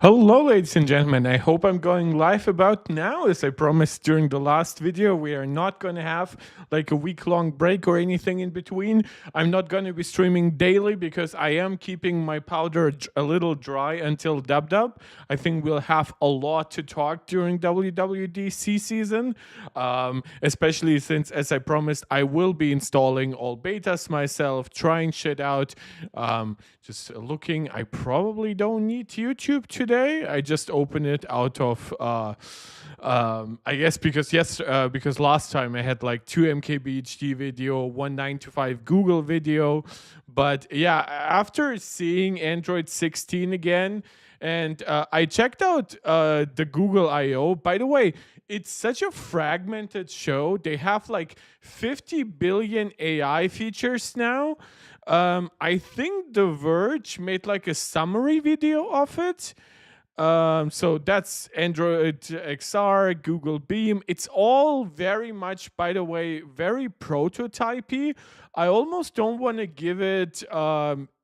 Hello, ladies and gentlemen. I hope I'm going live about now. As I promised during the last video, we are not going to have like a week-long break or anything in between. I'm not going to be streaming daily because I am keeping my powder a little dry until dub. I think we'll have a lot to talk during WWDC season, especially since, as I promised, I will be installing all betas myself, trying shit out. Just looking, I probably don't need YouTube today. I just open it out of, I guess because last time I had like 2 MKB HD video, 1925 Google video, but yeah, after seeing Android 16 again, and I checked out the Google I/O. By the way, it's such a fragmented show. They have like 50 billion AI features now. I think The Verge made like a summary video of it. So that's Android XR, Google Beam. It's all very much, by the way, very prototypey. I almost don't want to give it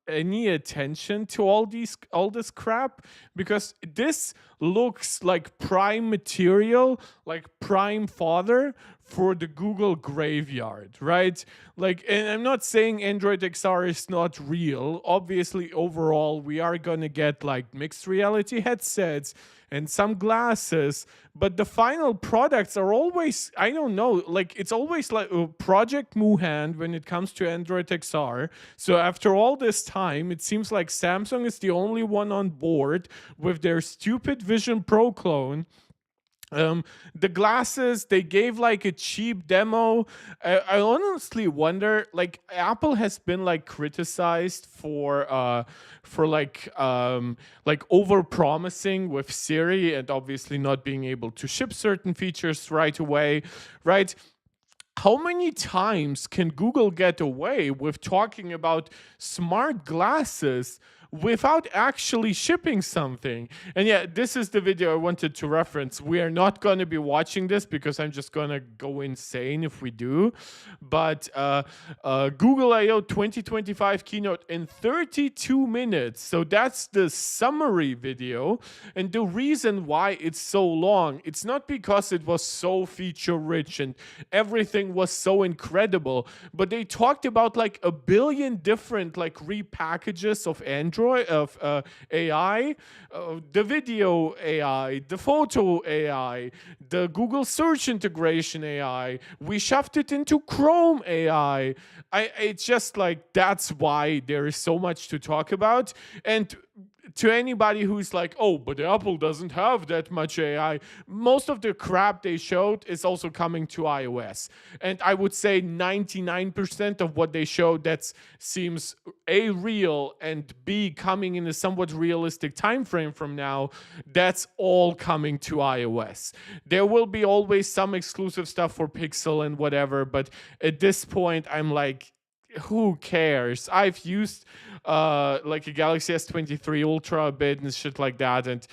any attention to all this crap because this looks like prime material, like prime fodder for the Google graveyard, right? Like, and I'm not saying Android XR is not real. Obviously, overall, we are gonna get like mixed reality headsets and some glasses, but the final products are always, I don't know, like it's always like a Project Muhan when it comes to Android XR. So after all this time, it seems like Samsung is the only one on board with their stupid Vision Pro clone. The glasses, they gave like a cheap demo. I honestly wonder, like Apple has been like criticized for like over promising with Siri and obviously not being able to ship certain features right away, right? How many times can Google get away with talking about smart glasses without actually shipping something? And yeah, this is the video I wanted to reference. We are not going to be watching this because I'm just going to go insane if we do. But Google I/O 2025 keynote in 32 minutes. So that's the summary video. And the reason why it's so long, it's not because it was so feature rich and everything was so incredible, but they talked about like a billion different like repackages of Android, of AI, the video AI, the photo AI, the Google search integration AI. We shoved it into Chrome AI. It's just like, that's why there is so much to talk about. And to anybody who's like, oh, but Apple doesn't have that much AI, most of the crap they showed is also coming to iOS. And I would say 99% of what they showed that seems A, real, and B, coming in a somewhat realistic time frame from now, that's all coming to iOS. There will be always some exclusive stuff for Pixel and whatever, but at this point, I'm like, who cares? I've used like a Galaxy S23 Ultra a bit and shit like that, and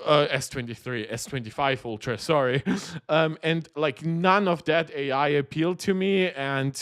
S25 Ultra, sorry. And like none of that AI appealed to me, and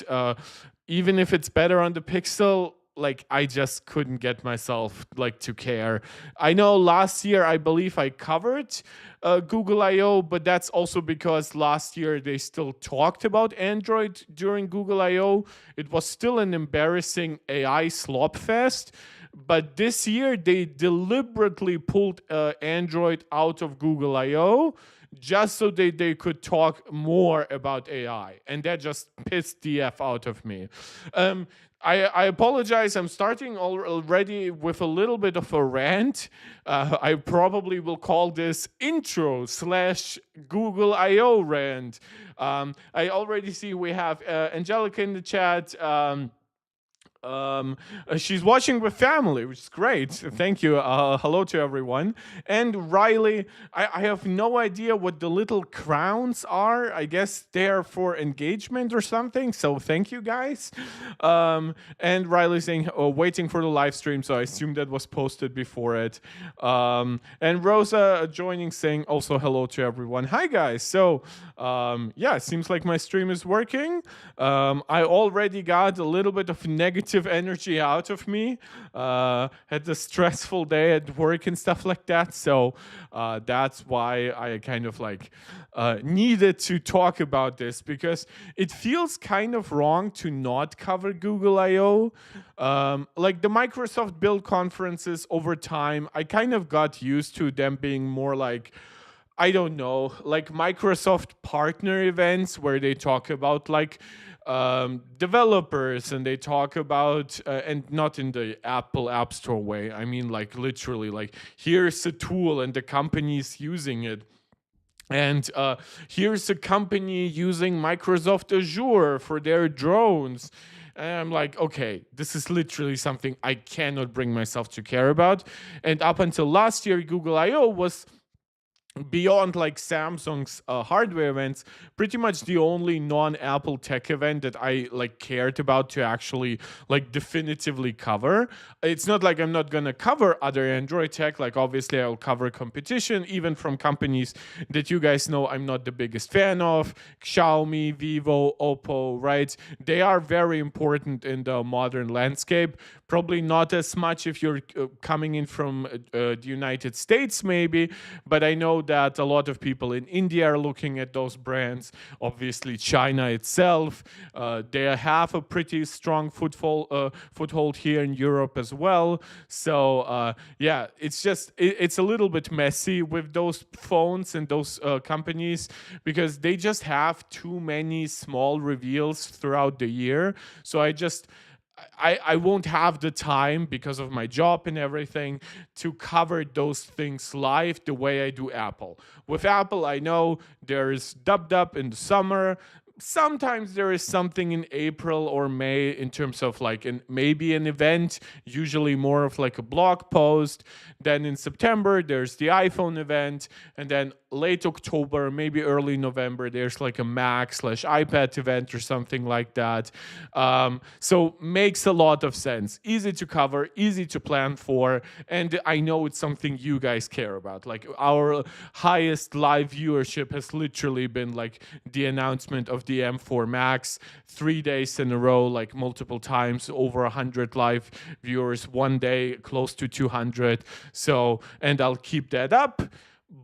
even if it's better on the Pixel, like I just couldn't get myself like to care. I know last year I believe I covered Google I/O, but that's also because last year they still talked about Android during Google I/O. It was still an embarrassing AI slop fest. But this year they deliberately pulled Android out of Google I/O just so they could talk more about AI. And that just pissed the F out of me. I apologize. I'm starting already with a little bit of a rant. I probably will call this intro / Google I/O rant. I already see we have Angelica in the chat. She's watching with family, which is great. Thank you. Hello to everyone. And Riley, I have no idea what the little crowns are. I guess they're for engagement or something. So thank you guys. And Riley saying, oh, waiting for the live stream. So I assume that was posted before it. And Rosa joining, saying also hello to everyone. Hi guys. So yeah, it seems like my stream is working. I already got a little bit of negative creative energy out of me. Had a stressful day at work and stuff like that. So that's why I kind of like needed to talk about this, because it feels kind of wrong to not cover Google I/O. Like the Microsoft Build conferences over time, I kind of got used to them being more like, I don't know, like Microsoft partner events where they talk about like developers, and they talk about and not in the Apple App Store way. I mean, like literally, like here's a tool and the company's using it. And here's a company using Microsoft Azure for their drones. And I'm like, okay, this is literally something I cannot bring myself to care about. And up until last year, Google I/O was, beyond like Samsung's hardware events, pretty much the only non-Apple tech event that I like cared about to actually like definitively cover. It's not like I'm not gonna cover other Android tech. Like obviously I'll cover competition, even from companies that you guys know I'm not the biggest fan of, Xiaomi, Vivo, Oppo, right? They are very important in the modern landscape. Probably not as much if you're coming in from the United States, maybe, but I know that a lot of people in India are looking at those brands. Obviously, China itself, they have a pretty strong foothold here in Europe as well. So yeah, it's just it's a little bit messy with those phones and those companies, because they just have too many small reveals throughout the year. So I won't have the time, because of my job and everything, to cover those things live the way I do Apple. With Apple, I know there's dub in the summer. Sometimes there is something in April or May in terms of like maybe an event, usually more of like a blog post. Then in September, there's the iPhone event. And then late October, maybe early November, there's like a Mac/iPad event or something like that. So makes a lot of sense. Easy to cover, easy to plan for. And I know it's something you guys care about. Like our highest live viewership has literally been like the announcement of the M4 Max 3 days in a row, like multiple times, over 100 live viewers, one day close to 200. So, and I'll keep that up.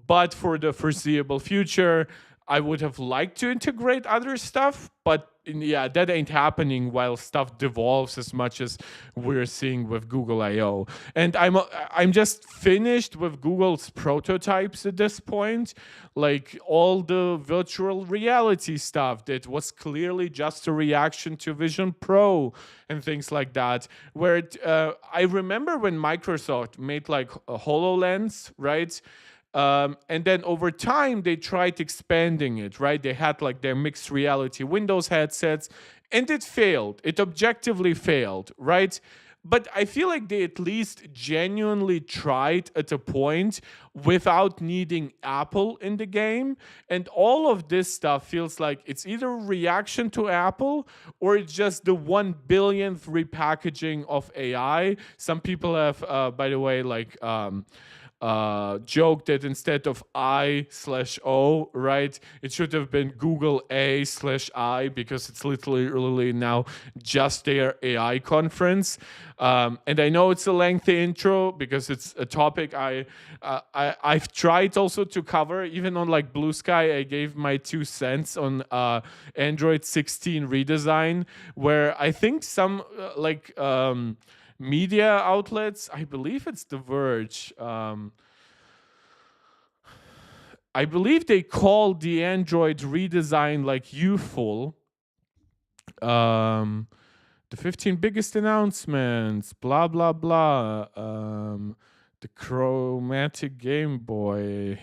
But for the foreseeable future, I would have liked to integrate other stuff, but yeah, that ain't happening while stuff devolves as much as we're seeing with Google I/O. And I'm just finished with Google's prototypes at this point, like all the virtual reality stuff that was clearly just a reaction to Vision Pro and things like that. Where I remember when Microsoft made like a HoloLens, right? And then over time, they tried expanding it, right? They had like their mixed reality Windows headsets, and it failed. It objectively failed, right? But I feel like they at least genuinely tried at a point without needing Apple in the game. And all of this stuff feels like it's either a reaction to Apple, or it's just the 1 billionth repackaging of AI. Some people have, by the way, like joke that instead of I/O, right, it should have been Google A/I, because it's literally now just their AI conference. And I know it's a lengthy intro because it's a topic I've tried also to cover. Even on like Blue Sky, I gave my 2 cents on Android 16 redesign, where I think some media outlets, I believe it's The Verge, I believe they called the Android redesign like youthful. The 15 biggest announcements, blah blah blah. The chromatic Game Boy.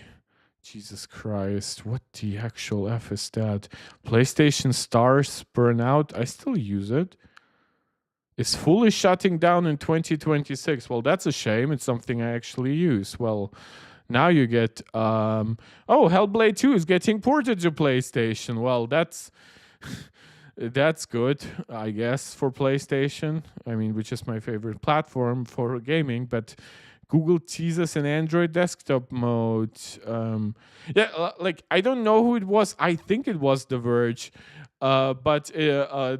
Jesus Christ, what the actual F is that? PlayStation Stars Burnout. I still use it. Is fully shutting down in 2026. Well, that's a shame. It's something I actually use. Well, now you get Hellblade 2 is getting ported to PlayStation. Well, that's that's good, I guess, for PlayStation. I mean, which is my favorite platform for gaming, but Google teases an Android desktop mode. Like I don't know who it was. I think it was The Verge. but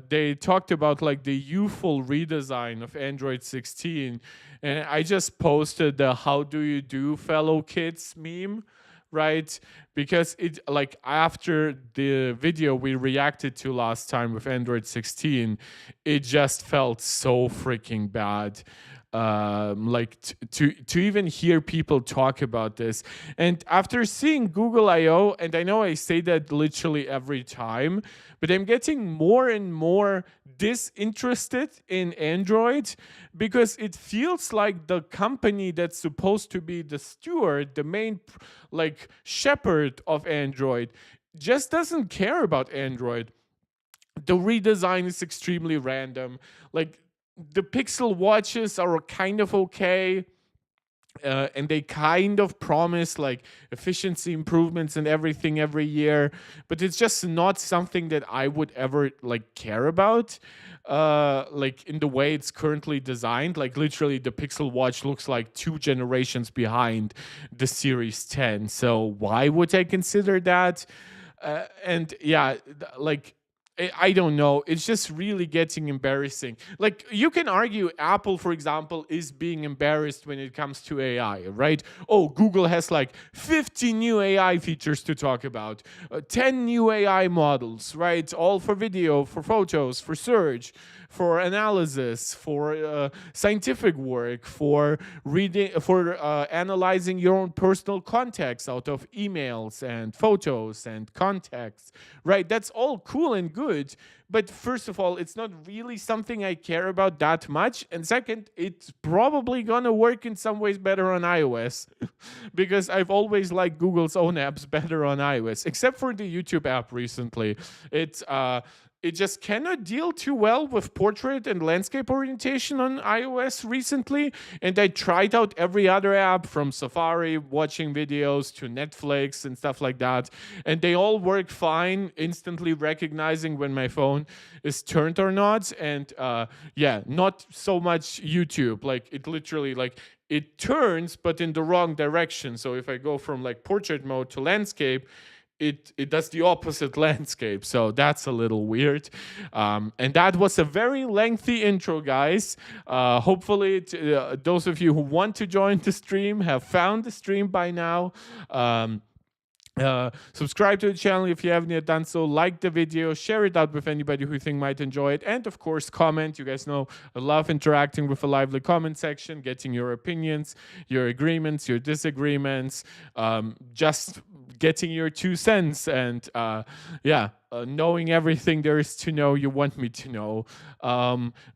they talked about like the youthful redesign of Android 16, and I just posted the "How do you do, fellow kids" meme, right? Because it, like, after the video we reacted to last time with Android 16, it just felt so freaking bad. Like to even hear people talk about this, and after seeing Google I/O, and I know I say that literally every time, but I'm getting more and more disinterested in Android, because it feels like the company that's supposed to be the steward, the main like shepherd of Android, just doesn't care about Android. The redesign is extremely random. Like, the Pixel watches are kind of okay. And they kind of promise like efficiency improvements and everything every year, but it's just not something that I would ever like care about. Like, in the way it's currently designed, like literally the Pixel Watch looks like 2 generations behind the Series 10. So why would I consider that? And yeah, like, I don't know. It's just really getting embarrassing. Like, you can argue Apple, for example, is being embarrassed when it comes to AI, right? Oh, Google has like 50 new AI features to talk about, 10 new AI models, right? All for video, for photos, for search, for analysis, for scientific work, for reading, for analyzing your own personal context out of emails and photos and contacts, right? That's all cool and good. But first of all, it's not really something I care about that much. And second, it's probably gonna work in some ways better on iOS because I've always liked Google's own apps better on iOS, except for the YouTube app recently. It just cannot deal too well with portrait and landscape orientation on iOS recently. And I tried out every other app, from Safari, watching videos, to Netflix and stuff like that. And they all work fine, instantly recognizing when my phone is turned or not. And yeah, not so much YouTube. Like, it literally, like, it turns, but in the wrong direction. So if I go from like portrait mode to landscape, it does the opposite landscape. So that's a little weird. And that was a very lengthy intro, guys. Hopefully those of you who want to join the stream have found the stream by now. Subscribe to the channel if you haven't yet done so. Like the video, share it out with anybody who you think might enjoy it, and of course comment. You guys know I love interacting with a lively comment section, getting your opinions, your agreements, your disagreements, just getting your 2 cents, and yeah, knowing everything there is to know you want me to know.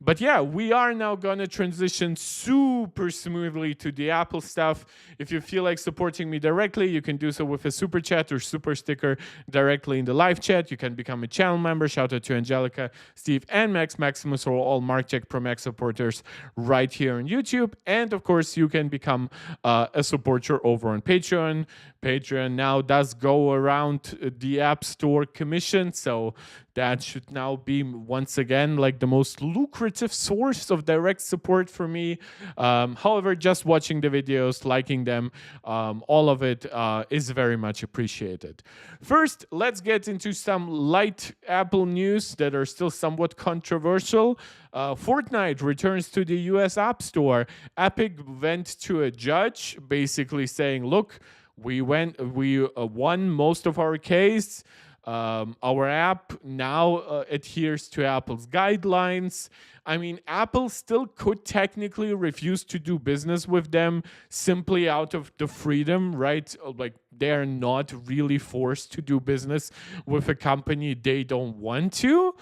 But yeah, we are now gonna transition super smoothly to the Apple stuff. If you feel like supporting me directly, you can do so with a super chat or super sticker directly in the live chat. You can become a channel member. Shout out to Angelica, Steve, and Maximus, who are all MarkCheck Pro Max supporters right here on YouTube. And of course, you can become a supporter over on Patreon. Patreon now does go around the App Store commission, so that should now be once again like the most lucrative source of direct support for me. However, just watching the videos, liking them, all of it is very much appreciated. First, let's get into some light Apple news that are still somewhat controversial. Fortnite returns to the US App Store. Epic went to a judge basically saying, look, we won most of our case. Our app now adheres to Apple's guidelines. I mean, Apple still could technically refuse to do business with them simply out of the freedom, right? Like, they're not really forced to do business with a company they don't want to.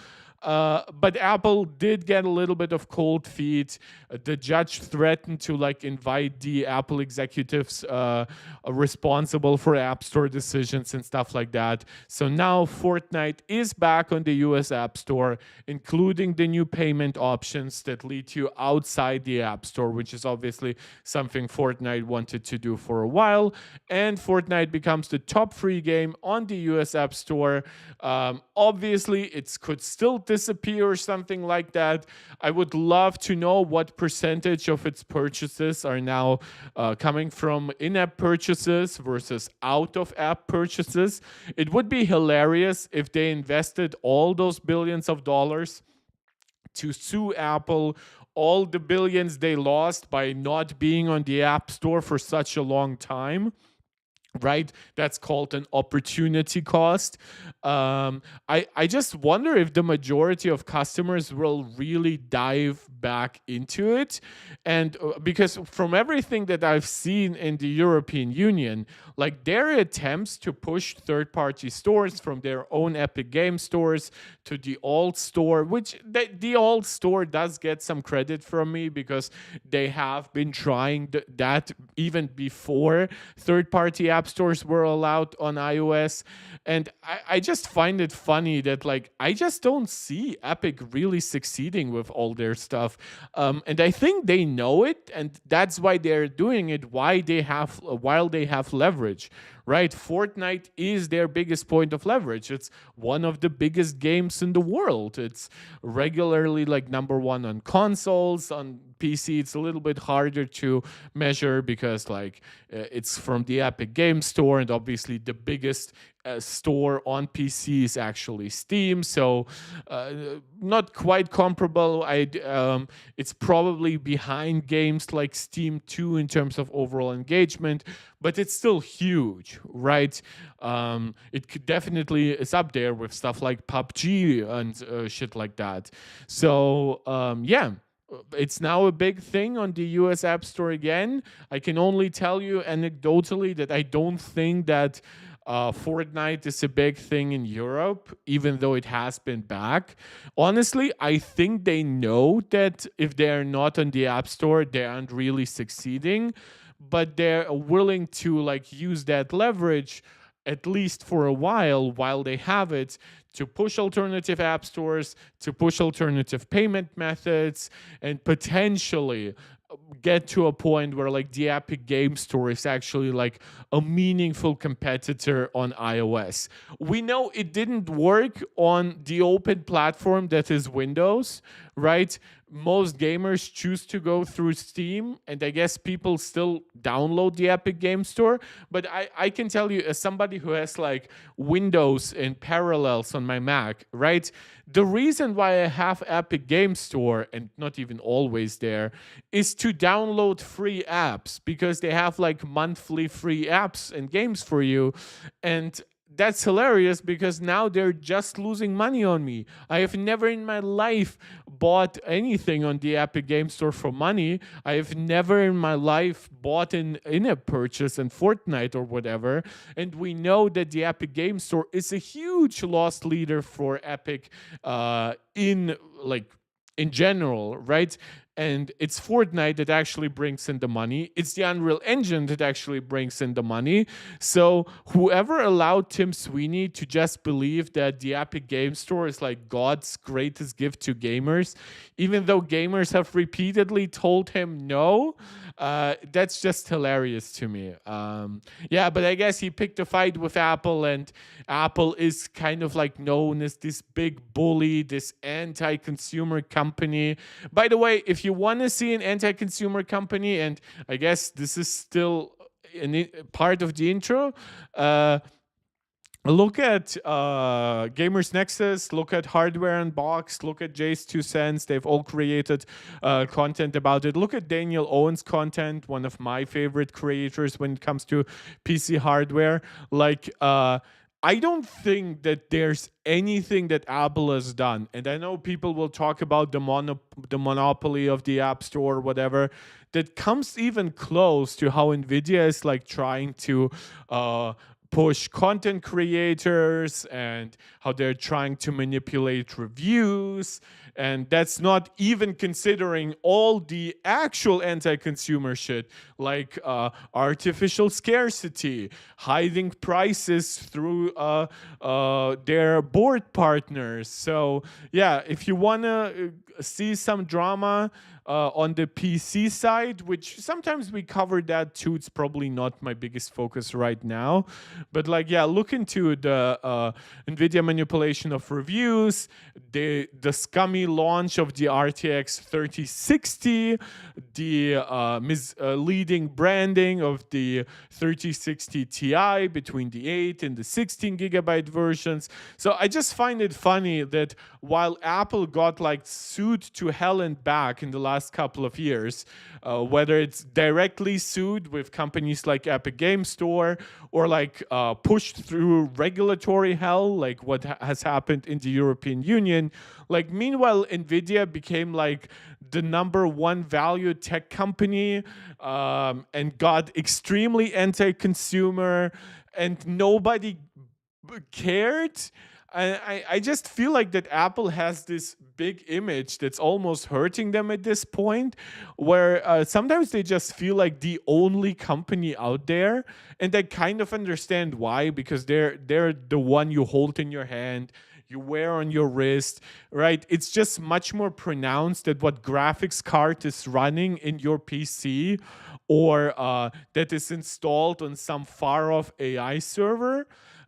But Apple did get a little bit of cold feet. The judge threatened to like invite the Apple executives responsible for App Store decisions and stuff like that. So now Fortnite is back on the US App Store, including the new payment options that lead you outside the App Store, which is obviously something Fortnite wanted to do for a while. And Fortnite becomes the top free game on the US App Store. Obviously, it could still disappear or something like that. I would love to know what percentage of its purchases are now coming from in-app purchases versus out-of-app purchases. It would be hilarious if they invested all those billions of dollars to sue Apple, all the billions they lost by not being on the App Store for such a long time. Right, that's called an opportunity cost. I just wonder if the majority of customers will really dive back into it, and because from everything that I've seen in the European Union, like their attempts to push third-party stores from their own Epic Game stores to the alt store, which the alt store does get some credit from me because they have been trying that even before third-party app stores were allowed on iOS. And I just find it funny that like I just don't see Epic really succeeding with all their stuff. And I think they know it, and that's why they're doing it, while they have leverage. Right? Fortnite is their biggest point of leverage. It's one of the biggest games in the world. It's regularly like number one on consoles. On PC, it's a little bit harder to measure because like it's from the Epic Game Store, and obviously the biggest store on PC is actually Steam. So not quite comparable. It's probably behind games like Steam 2 in terms of overall engagement, but it's still huge, right? It could definitely is up there with stuff like PUBG and shit like that. So yeah, it's now a big thing on the US App Store again. I can only tell you anecdotally that I don't think that Fortnite is a big thing in Europe, even though it has been back. Honestly, I think they know that if they're not on the App Store, they aren't really succeeding, but they're willing to like use that leverage at least for a while they have it, to push alternative app stores, to push alternative payment methods, and potentially get to a point where like the Epic Game Store is actually like a meaningful competitor on iOS. We know it didn't work on the open platform that is Windows, right? Most gamers choose to go through Steam, and I guess people still download the Epic Game Store. But I can tell you, as somebody who has like Windows and Parallels on my Mac, right? The reason why I have Epic Game Store, and not even always there, is to download free apps, because they have like monthly free apps and games for you. And that's hilarious, because now they're just losing money on me. I have never in my life bought anything on the Epic Game Store for money. I have never in my life bought an in-app purchase in Fortnite or whatever. And we know that the Epic Game Store is a huge loss leader for Epic in general, right? And it's Fortnite that actually brings in the money. It's the Unreal Engine that actually brings in the money. So whoever allowed Tim Sweeney to just believe that the Epic Game Store is like God's greatest gift to gamers, even though gamers have repeatedly told him no, that's just hilarious to me. Yeah, but I guess he picked a fight with Apple, and Apple is kind of like known as this big bully, this anti-consumer company. By the way, if you want to see an anti-consumer company, and I guess this is still part of the intro, look at Gamers Nexus, look at Hardware Unboxed, look at Jay's 2 Cents. They've all created content about it. Look at Daniel Owen's content, one of my favorite creators when it comes to PC hardware. Like, I don't think that there's anything that Apple has done, and I know people will talk about the monopoly of the App Store or whatever, that comes even close to how NVIDIA is like trying to push content creators, and how they're trying to manipulate reviews, And that's not even considering all the actual anti-consumer shit, like artificial scarcity, hiding prices through their board partners. So yeah, if you want to see some drama on the PC side, which sometimes we cover that too. It's probably not my biggest focus right now, but like, yeah, look into the NVIDIA manipulation of reviews, the scummy launch of the RTX 3060, the misleading branding of the 3060 Ti between the 8 and the 16 gigabyte versions. So I just find it funny that while Apple got like sued to hell and back in the last couple of years, whether it's directly sued with companies like Epic Game Store or like pushed through regulatory hell, like what has happened in the European Union, like meanwhile Nvidia became like the #1 value tech company, and got extremely anti-consumer, and nobody cared. I just feel like that Apple has this big image that's almost hurting them at this point, where sometimes they just feel like the only company out there, and I kind of understand why, because they're the one you hold in your hand, you wear on your wrist, right? It's just much more pronounced that what graphics card is running in your PC, or that is installed on some far off AI server.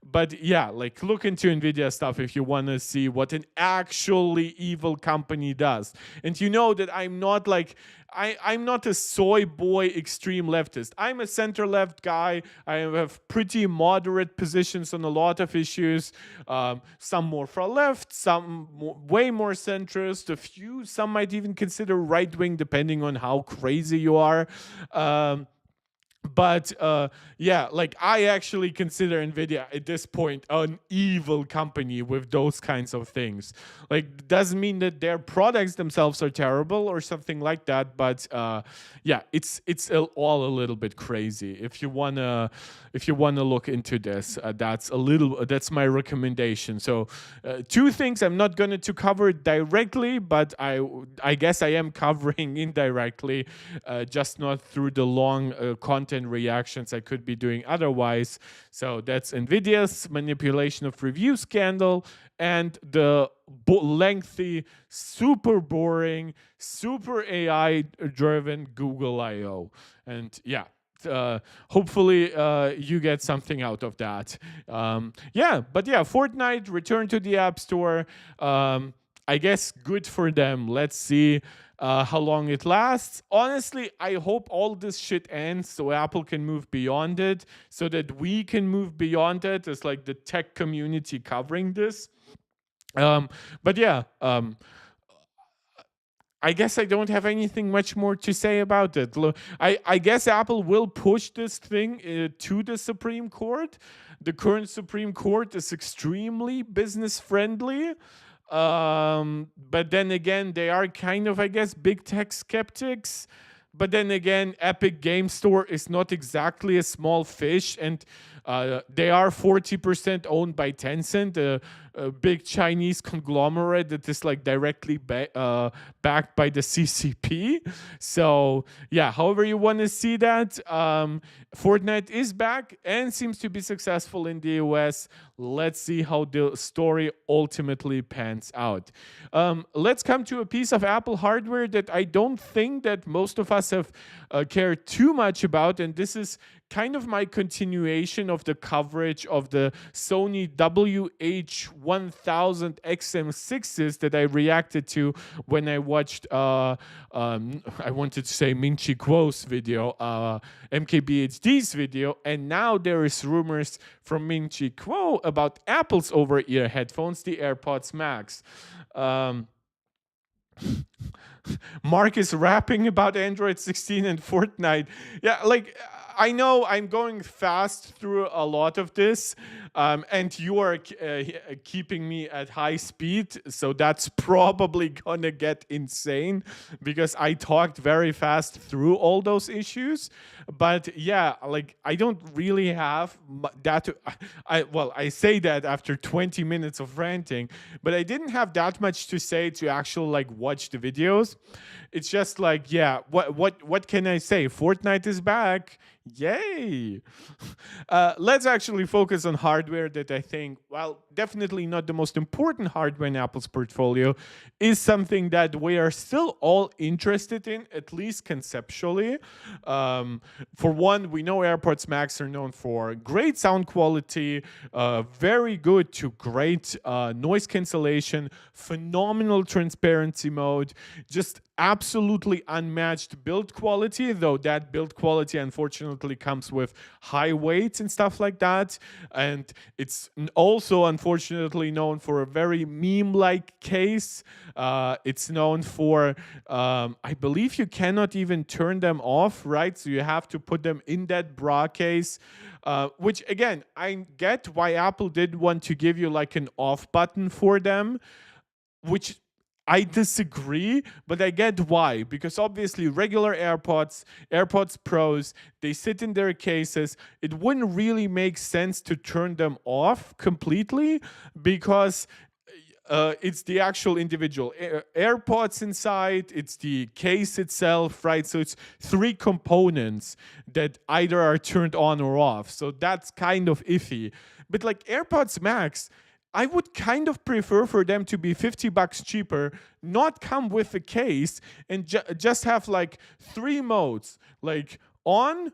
But yeah, like look into NVIDIA stuff if you want to see what an actually evil company does. And you know that I'm not like, I'm not a soy boy extreme leftist. I'm a center left guy. I have pretty moderate positions on a lot of issues. Some more far left, some way more centrist. A few, some might even consider right wing, depending on how crazy you are. But yeah, like I actually consider NVIDIA at this point an evil company with those kinds of things. Like, doesn't mean that their products themselves are terrible or something like that, but yeah, it's all a little bit crazy. If you wanna look into this, that's my recommendation. So two things I'm not going to cover directly, but I guess I am covering indirectly, just not through the long content reactions I could be doing otherwise. So that's NVIDIA's manipulation of review scandal and the lengthy, super boring, super AI driven Google I/O. And yeah, hopefully you get something out of that. Yeah, but yeah, Fortnite returned to the App Store. I guess good for them. Let's see how long it lasts. Honestly, I hope all this shit ends so Apple can move beyond it, so that we can move beyond it as like the tech community covering this. But yeah, I guess I don't have anything much more to say about it. I guess Apple will push this thing to the Supreme Court. The current Supreme Court is extremely business friendly. But then again, they are kind of, I guess, big tech skeptics. But then again, Epic Game Store is not exactly a small fish, and they are 40% owned by Tencent, a big Chinese conglomerate that is like directly backed by the CCP. So yeah, however you want to see that, Fortnite is back and seems to be successful in the US. Let's see how the story ultimately pans out. Let's come to a piece of Apple hardware that I don't think that most of us have cared too much about, and this is kind of my continuation of the coverage of the Sony WH-1000 XM6s that I reacted to when I watched, I wanted to say Ming Chi Kuo's video, MKBHD's video, and now there is rumors from Ming Chi Kuo about Apple's over-ear headphones, the AirPods Max. Mark is rapping about Android 16 and Fortnite. Yeah, like I know I'm going fast through a lot of this, and you are keeping me at high speed, so that's probably gonna get insane because I talked very fast through all those issues. But yeah, like I don't really have that. I say that after 20 minutes of ranting, but I didn't have that much to say to actually like watch the videos. It's just like, yeah, what can I say? Fortnite is back. Yay. Let's actually focus on hardware that I think, well, definitely not the most important hardware in Apple's portfolio, is something that we are still all interested in, at least conceptually. For one, we know AirPods Max are known for great sound quality, very good to great noise cancellation, phenomenal transparency mode, just absolutely unmatched build quality, though that build quality unfortunately comes with high weights and stuff like that. And it's also unfortunately known for a very meme-like case. It's known for, I believe you cannot even turn them off, right? So you have to put them in that bra case. Which again, I get why Apple did want to give you like an off button for them, which I disagree, but I get why. Because obviously regular AirPods, AirPods Pros, they sit in their cases. It wouldn't really make sense to turn them off completely because it's the actual individual AirPods inside, it's the case itself, right? So it's three components that either are turned on or off. So that's kind of iffy. But like AirPods Max, I would kind of prefer for them to be $50 cheaper, not come with a case, and just have like three modes, like on,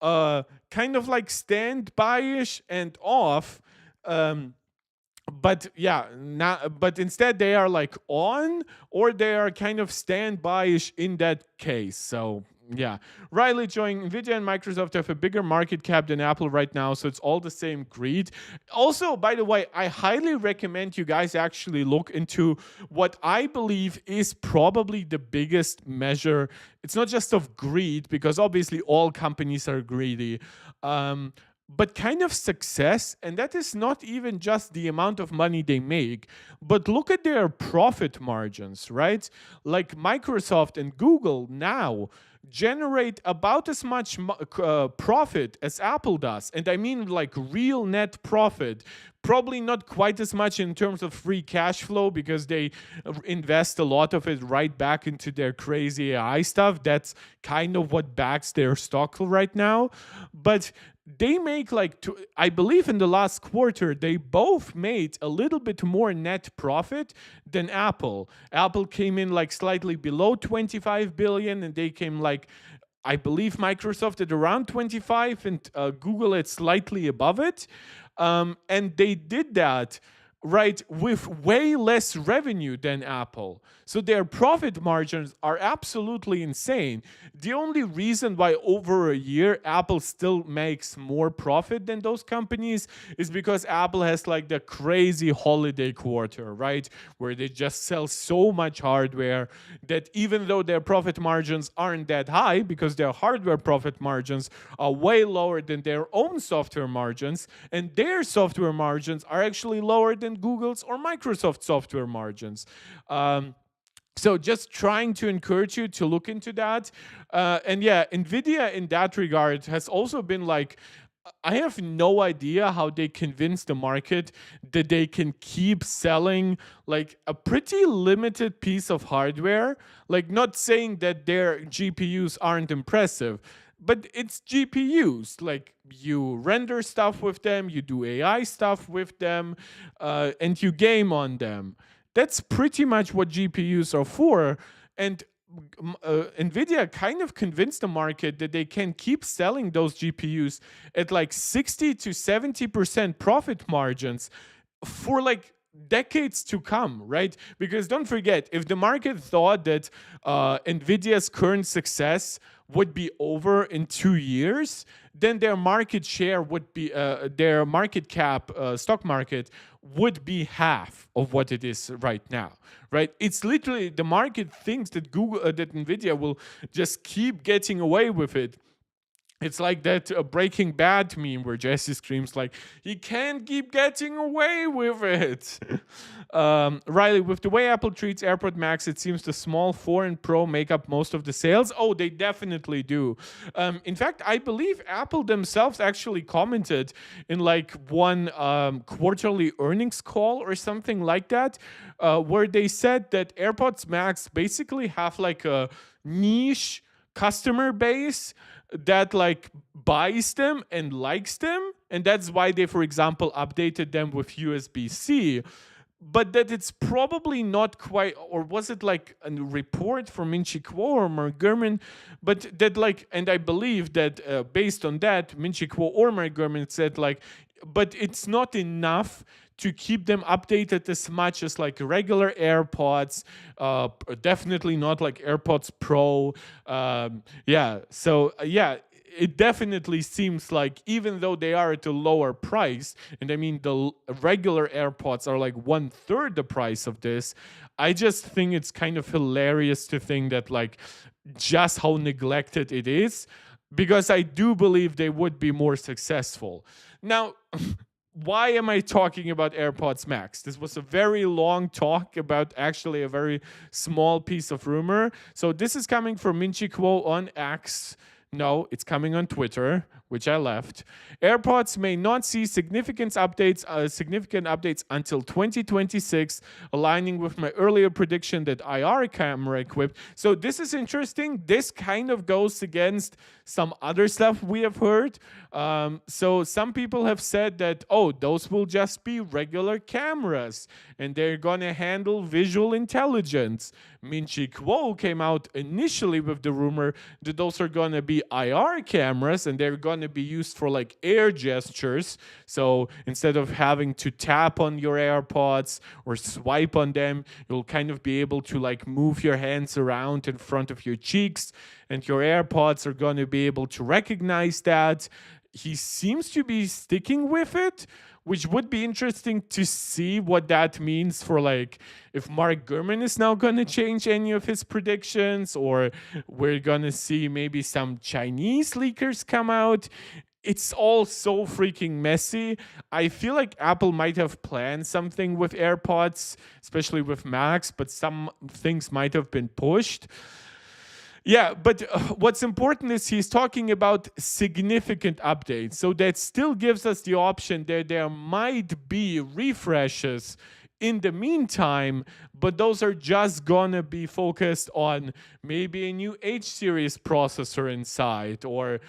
kind of like standby-ish, and off. But yeah, but instead they are like on, or they are kind of standby-ish in that case. So yeah, Riley joining NVIDIA and Microsoft have a bigger market cap than Apple right now, so it's all the same greed. Also, by the way, I highly recommend you guys actually look into what I believe is probably the biggest measure. It's not just of greed, because obviously all companies are greedy. But kind of success, and that is not even just the amount of money they make, but look at their profit margins, right? Like Microsoft and Google now generate about as much profit as Apple does. And I mean like real net profit. Probably not quite as much in terms of free cash flow because they invest a lot of it right back into their crazy AI stuff. That's kind of what backs their stock right now. But they make like, I believe in the last quarter, they both made a little bit more net profit than Apple. Apple came in like slightly below 25 billion, and they came like, I believe Microsoft at around 25, and Google at slightly above it. And they did that, right, with way less revenue than Apple. So their profit margins are absolutely insane. The only reason why over a year Apple still makes more profit than those companies is because Apple has like the crazy holiday quarter, right? Where they just sell so much hardware that even though their profit margins aren't that high, because their hardware profit margins are way lower than their own software margins, and their software margins are actually lower than Google's or Microsoft software margins. So just trying to encourage you to look into that. And yeah, NVIDIA in that regard has also been like, I have no idea how they convince the market that they can keep selling like a pretty limited piece of hardware. Like, not saying that their GPUs aren't impressive, but it's GPUs. Like, you render stuff with them, you do AI stuff with them, and you game on them. That's pretty much what GPUs are for. And NVIDIA kind of convinced the market that they can keep selling those GPUs at like 60 to 70% profit margins for like decades to come, right? Because don't forget, if the market thought that NVIDIA's current success would be over in 2 years, then their market share would be, their market cap, stock market, would be half of what it is right now, right? It's literally, the market thinks that Google, that NVIDIA will just keep getting away with it It's like that Breaking Bad meme where Jesse screams like, "He can't keep getting away with it." Riley, with the way Apple treats AirPod Max, it seems the small 4 and Pro make up most of the sales. Oh, they definitely do. In fact, I believe Apple themselves actually commented in like one quarterly earnings call or something like that, where they said that AirPods Max basically have like a niche customer base that like buys them and likes them, and that's why they, for example, updated them with USB-C. But that it's probably not quite, or was it like a report from Minchi Kuo or Mark Gurman? But that like, and I believe that based on that, Minchi Kuo or Mark Gurman said like, but it's not enough to keep them updated as much as like regular AirPods, definitely not like AirPods Pro. Yeah, it definitely seems like even though they are at a lower price, and I mean the regular AirPods are like 1/3 the price of this, I just think it's kind of hilarious to think that like just how neglected it is, because I do believe they would be more successful. Now, why am I talking about AirPods Max? This was a very long talk about actually a very small piece of rumor. So this is coming from Minchi Kuo on X. No, it's coming on Twitter, which I left. AirPods may not see significant updates until 2026, aligning with my earlier prediction that IR camera equipped. So this is interesting. This kind of goes against some other stuff we have heard. So some people have said that, oh, those will just be regular cameras and they're gonna handle visual intelligence. Minchi Kuo came out initially with the rumor that those are gonna be IR cameras and they're gonna be used for like air gestures. So instead of having to tap on your AirPods or swipe on them, you'll kind of be able to like move your hands around in front of your cheeks, and your AirPods are gonna be able to recognize that. He seems to be sticking with it, which would be interesting to see what that means for like if Mark Gurman is now going to change any of his predictions, or we're going to see maybe some Chinese leakers come out. It's all so freaking messy. I feel like Apple might have planned something with AirPods, especially with Max, but some things might have been pushed. Yeah, but what's important is he's talking about significant updates. So that still gives us the option that there might be refreshes in the meantime, but those are just gonna be focused on maybe a new H series processor inside, or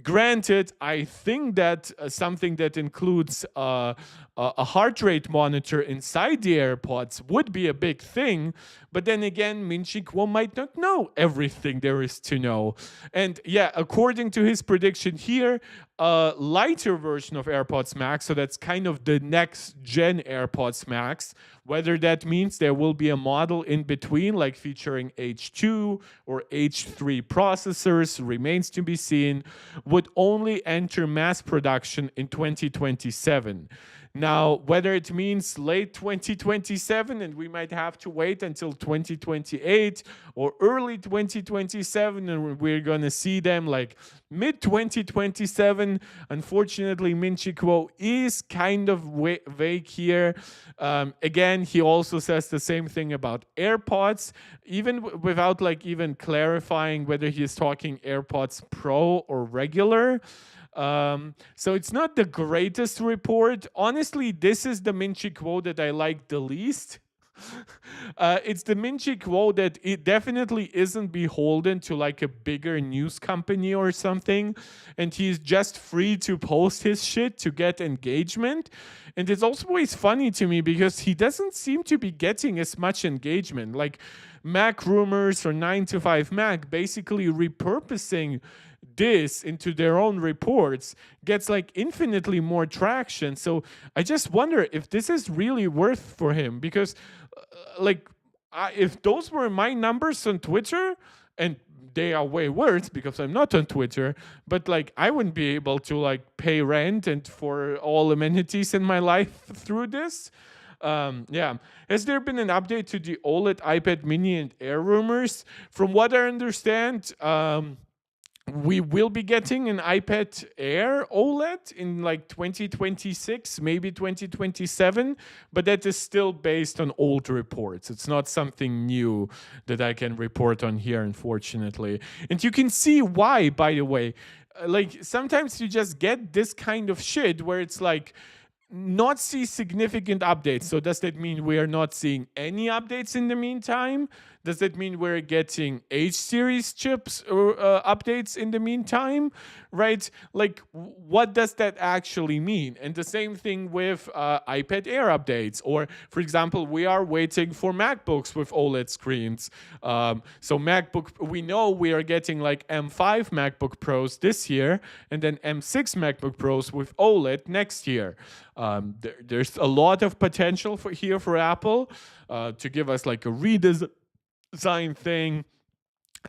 granted, I think that something that includes a heart rate monitor inside the AirPods would be a big thing. But then again, Minchi Kuo might not know everything there is to know. And yeah, according to his prediction here, a lighter version of AirPods Max, so that's kind of the next gen AirPods Max. Whether that means there will be a model in between, like featuring H2 or H3 processors, remains to be seen, would only enter mass production in 2027. Now, whether it means late 2027 and we might have to wait until 2028, or early 2027 and we're going to see them like mid 2027, unfortunately, Minchi Kuo is kind of vague here. Again, he also says the same thing about AirPods, even without like even clarifying whether he is talking AirPods Pro or regular. So it's not the greatest report. Honestly, this is the Minchi Kuo that I like the least. It's the Minchi Kuo that it definitely isn't beholden to like a bigger news company or something, and he's just free to post his shit to get engagement. And it's also always funny to me because he doesn't seem to be getting as much engagement. Like Mac Rumors or 9 to 5 Mac basically repurposing this into their own reports gets like infinitely more traction. So I just wonder if this is really worth for him, because if those were my numbers on Twitter, and they are way worse because I'm not on Twitter, but like I wouldn't be able to like pay rent and for all amenities in my life through this. Yeah. Has there been an update to the OLED iPad mini and Air rumors? From what I understand, we will be getting an iPad Air OLED in like 2026, maybe 2027, but that is still based on old reports. It's not something new that I can report on here, unfortunately. And you can see why, by the way. Like sometimes you just get this kind of shit where it's like, not see significant updates. So does that mean we are not seeing any updates in the meantime? Does that mean we're getting H series chips or updates in the meantime? Right? Like, what does that actually mean? And the same thing with iPad Air updates. Or, for example, we are waiting for MacBooks with OLED screens. So MacBook, we know we are getting like M5 MacBook Pros this year, and then M6 MacBook Pros with OLED next year. There's a lot of potential for Apple to give us like a redesign thing,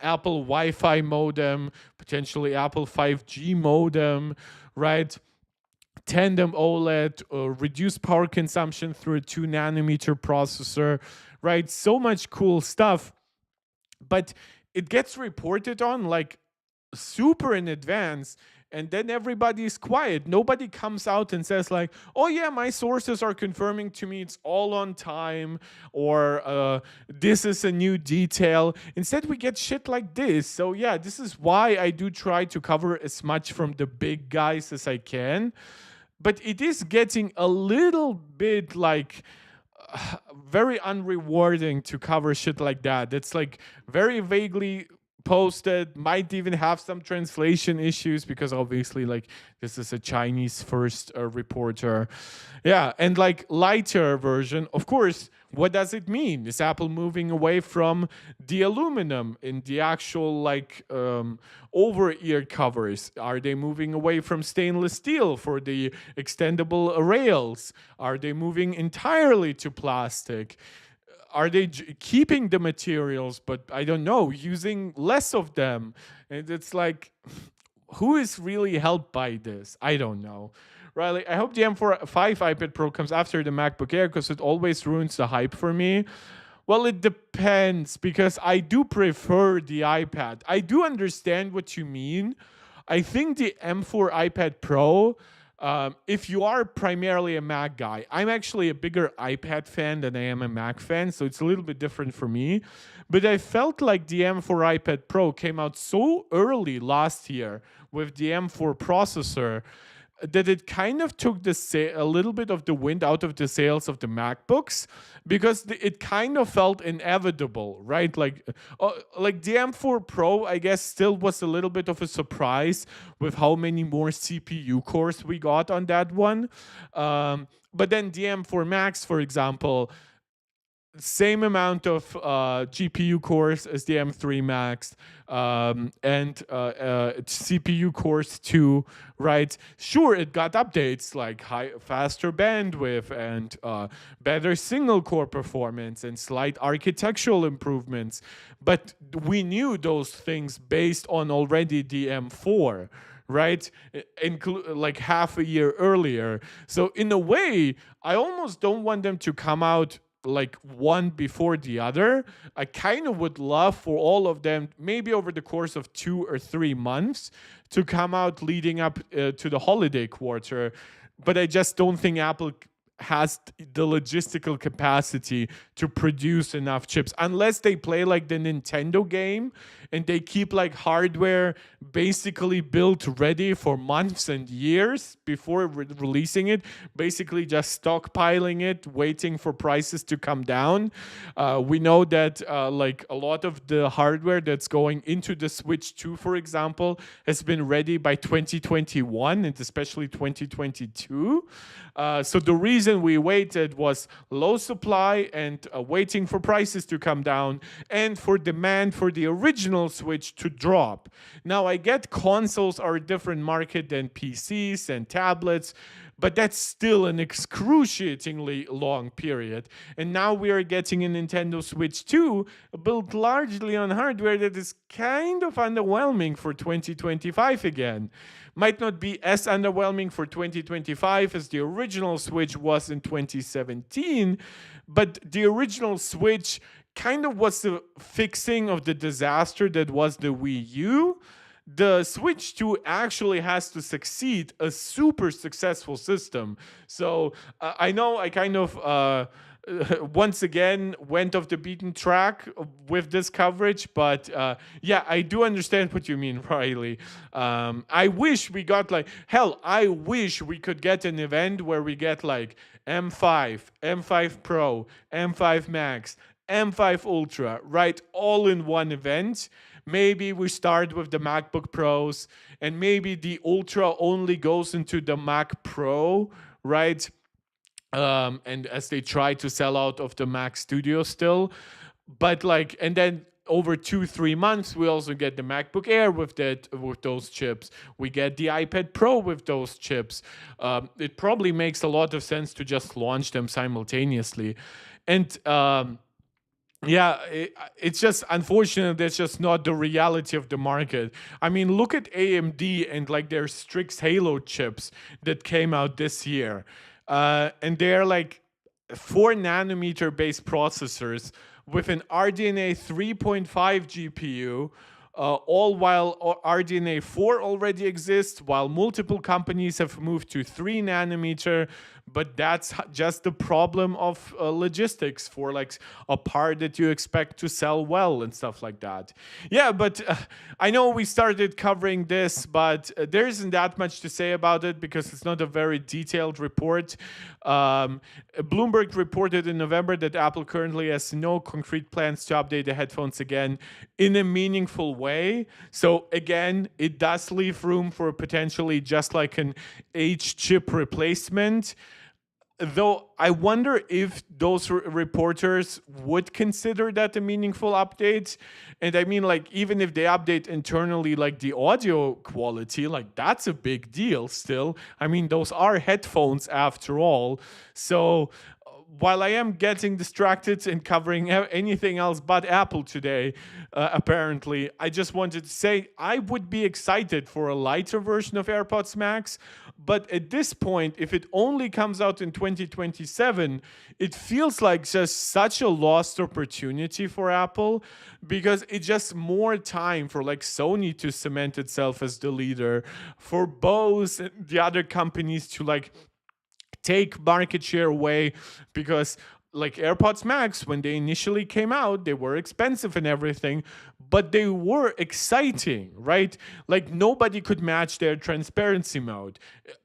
Apple Wi-Fi modem, potentially Apple 5G modem, right? Tandem OLED, reduced power consumption through a 2-nanometer processor, right? So much cool stuff, but it gets reported on like super in advance, and then everybody is quiet. Nobody comes out and says like, oh yeah, my sources are confirming to me it's all on time, or this is a new detail. Instead we get shit like this. So yeah, this is why I do try to cover as much from the big guys as I can, but it is getting a little bit like very unrewarding to cover shit like that. It's like very vaguely posted, might even have some translation issues because obviously like this is a Chinese first reporter. Yeah, and like lighter version, of course, what does it mean? Is Apple moving away from the aluminum in the actual like over ear covers? Are they moving away from stainless steel for the extendable rails? Are they moving entirely to plastic? Are they keeping the materials, but I don't know, using less of them? And it's like, who is really helped by this? I don't know. Riley, I hope the M5 iPad Pro comes after the MacBook Air because it always ruins the hype for me. Well, it depends because I do prefer the iPad. I do understand what you mean. I think the M4 iPad Pro, if you are primarily a Mac guy, I'm actually a bigger iPad fan than I am a Mac fan, so it's a little bit different for me. But I felt like the M4 iPad Pro came out so early last year with the M4 processor that it kind of took a little bit of the wind out of the sails of the MacBooks, because it kind of felt inevitable, right? Like the M4 Pro, I guess, still was a little bit of a surprise with how many more CPU cores we got on that one. But then the M4 Max, for example, same amount of GPU cores as the M3 Max, and CPU cores too, right? Sure, it got updates like faster bandwidth and better single core performance and slight architectural improvements, but we knew those things based on already the M4, right? Like half a year earlier. So in a way, I almost don't want them to come out like one before the other. I kind of would love for all of them, maybe over the course of 2 or 3 months, to come out leading up to the holiday quarter. But I just don't think Apple has the logistical capacity to produce enough chips unless they play like the Nintendo game and they keep like hardware basically built ready for months and years before releasing it, basically just stockpiling it, waiting for prices to come down. We know that like a lot of the hardware that's going into the Switch 2, for example, has been ready by 2021 and especially 2022. So the reason we waited was low supply and waiting for prices to come down and for demand for the original Switch to drop. Now, I get consoles are a different market than PCs and tablets, but that's still an excruciatingly long period. And now we are getting a Nintendo Switch 2 built largely on hardware that is kind of underwhelming for 2025 again. Might not be as underwhelming for 2025 as the original Switch was in 2017, but the original Switch kind of was the fixing of the disaster that was the Wii U. the Switch 2 actually has to succeed a super successful system. So I know I kind of once again went off the beaten track with this coverage, but yeah, I do understand what you mean, Riley. I wish we got like, hell, I wish we could get an event where we get like M5, M5 Pro, M5 Max, M5 Ultra, right? All in one event. Maybe we start with the MacBook Pros, and maybe the Ultra only goes into the Mac Pro, right? And as they try to sell out of the Mac Studio still. But like, and then over 2-3 months, we also get the MacBook Air with those chips. We get the iPad Pro with those chips. It probably makes a lot of sense to just launch them simultaneously. And yeah, it's just unfortunate that's just not the reality of the market. I mean, look at AMD and like their Strix Halo chips that came out this year. And they're like 4 nanometer based processors with an RDNA 3.5 GPU, all while RDNA 4 already exists, while multiple companies have moved to 3 nanometer. But that's just the problem of logistics for like a part that you expect to sell well and stuff like that. Yeah, but I know we started covering this, but there isn't that much to say about it because it's not a very detailed report. Bloomberg reported in November that Apple currently has no concrete plans to update the headphones again in a meaningful way. So again, it does leave room for potentially just like an H chip replacement. Though I wonder if those reporters would consider that a meaningful update. And I mean, like, even if they update internally, like the audio quality, like that's a big deal still. I mean, those are headphones after all. So while I am getting distracted and covering anything else but Apple today, apparently, I just wanted to say I would be excited for a lighter version of AirPods Max. But at this point, if it only comes out in 2027, it feels like just such a lost opportunity for Apple because it's just more time for like Sony to cement itself as the leader, for Bose and the other companies to like take market share away, because like AirPods Max, when they initially came out, they were expensive and everything, but they were exciting, right? Like nobody could match their transparency mode.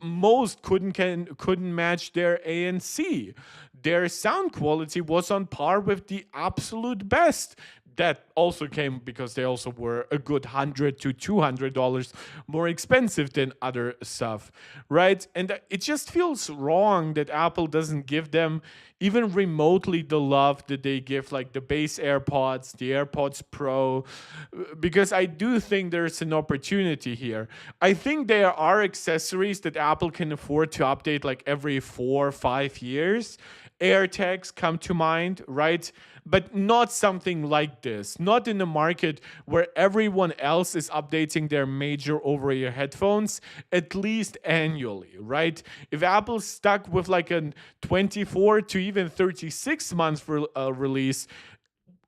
Most couldn't match their ANC. Their sound quality was on par with the absolute best. That also came because they also were a good $100 to $200 more expensive than other stuff, right? And it just feels wrong that Apple doesn't give them even remotely the love that they give like the base AirPods, the AirPods Pro, because I do think there's an opportunity here. I think there are accessories that Apple can afford to update like every 4 or 5 years. AirTags come to mind, right? But not something like this. Not in a market where everyone else is updating their major over-ear headphones at least annually, right? If Apple's stuck with like a 24 to even 36 months release,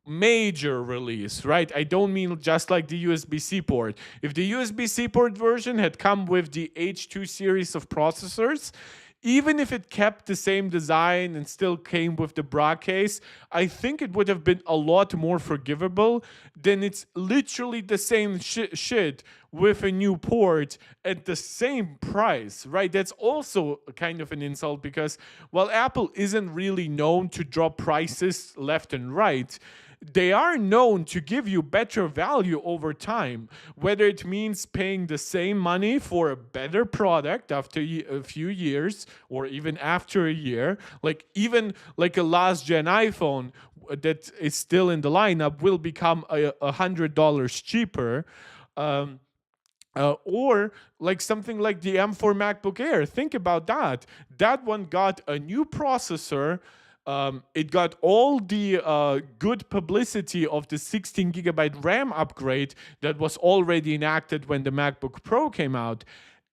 major release, right? I don't mean just like the USB-C port. If the USB-C port version had come with the H2 series of processors, even if it kept the same design and still came with the bra case, I think it would have been a lot more forgivable than it's literally the same shit with a new port at the same price, right? That's also kind of an insult because while Apple isn't really known to drop prices left and right, they are known to give you better value over time, whether it means paying the same money for a better product after a few years or even after a year. Like even like a last gen iPhone that is still in the lineup will become $100 cheaper. Or like something like the M4 MacBook Air. Think about that. That one got a new processor. It got all the good publicity of the 16 gigabyte RAM upgrade that was already enacted when the MacBook Pro came out,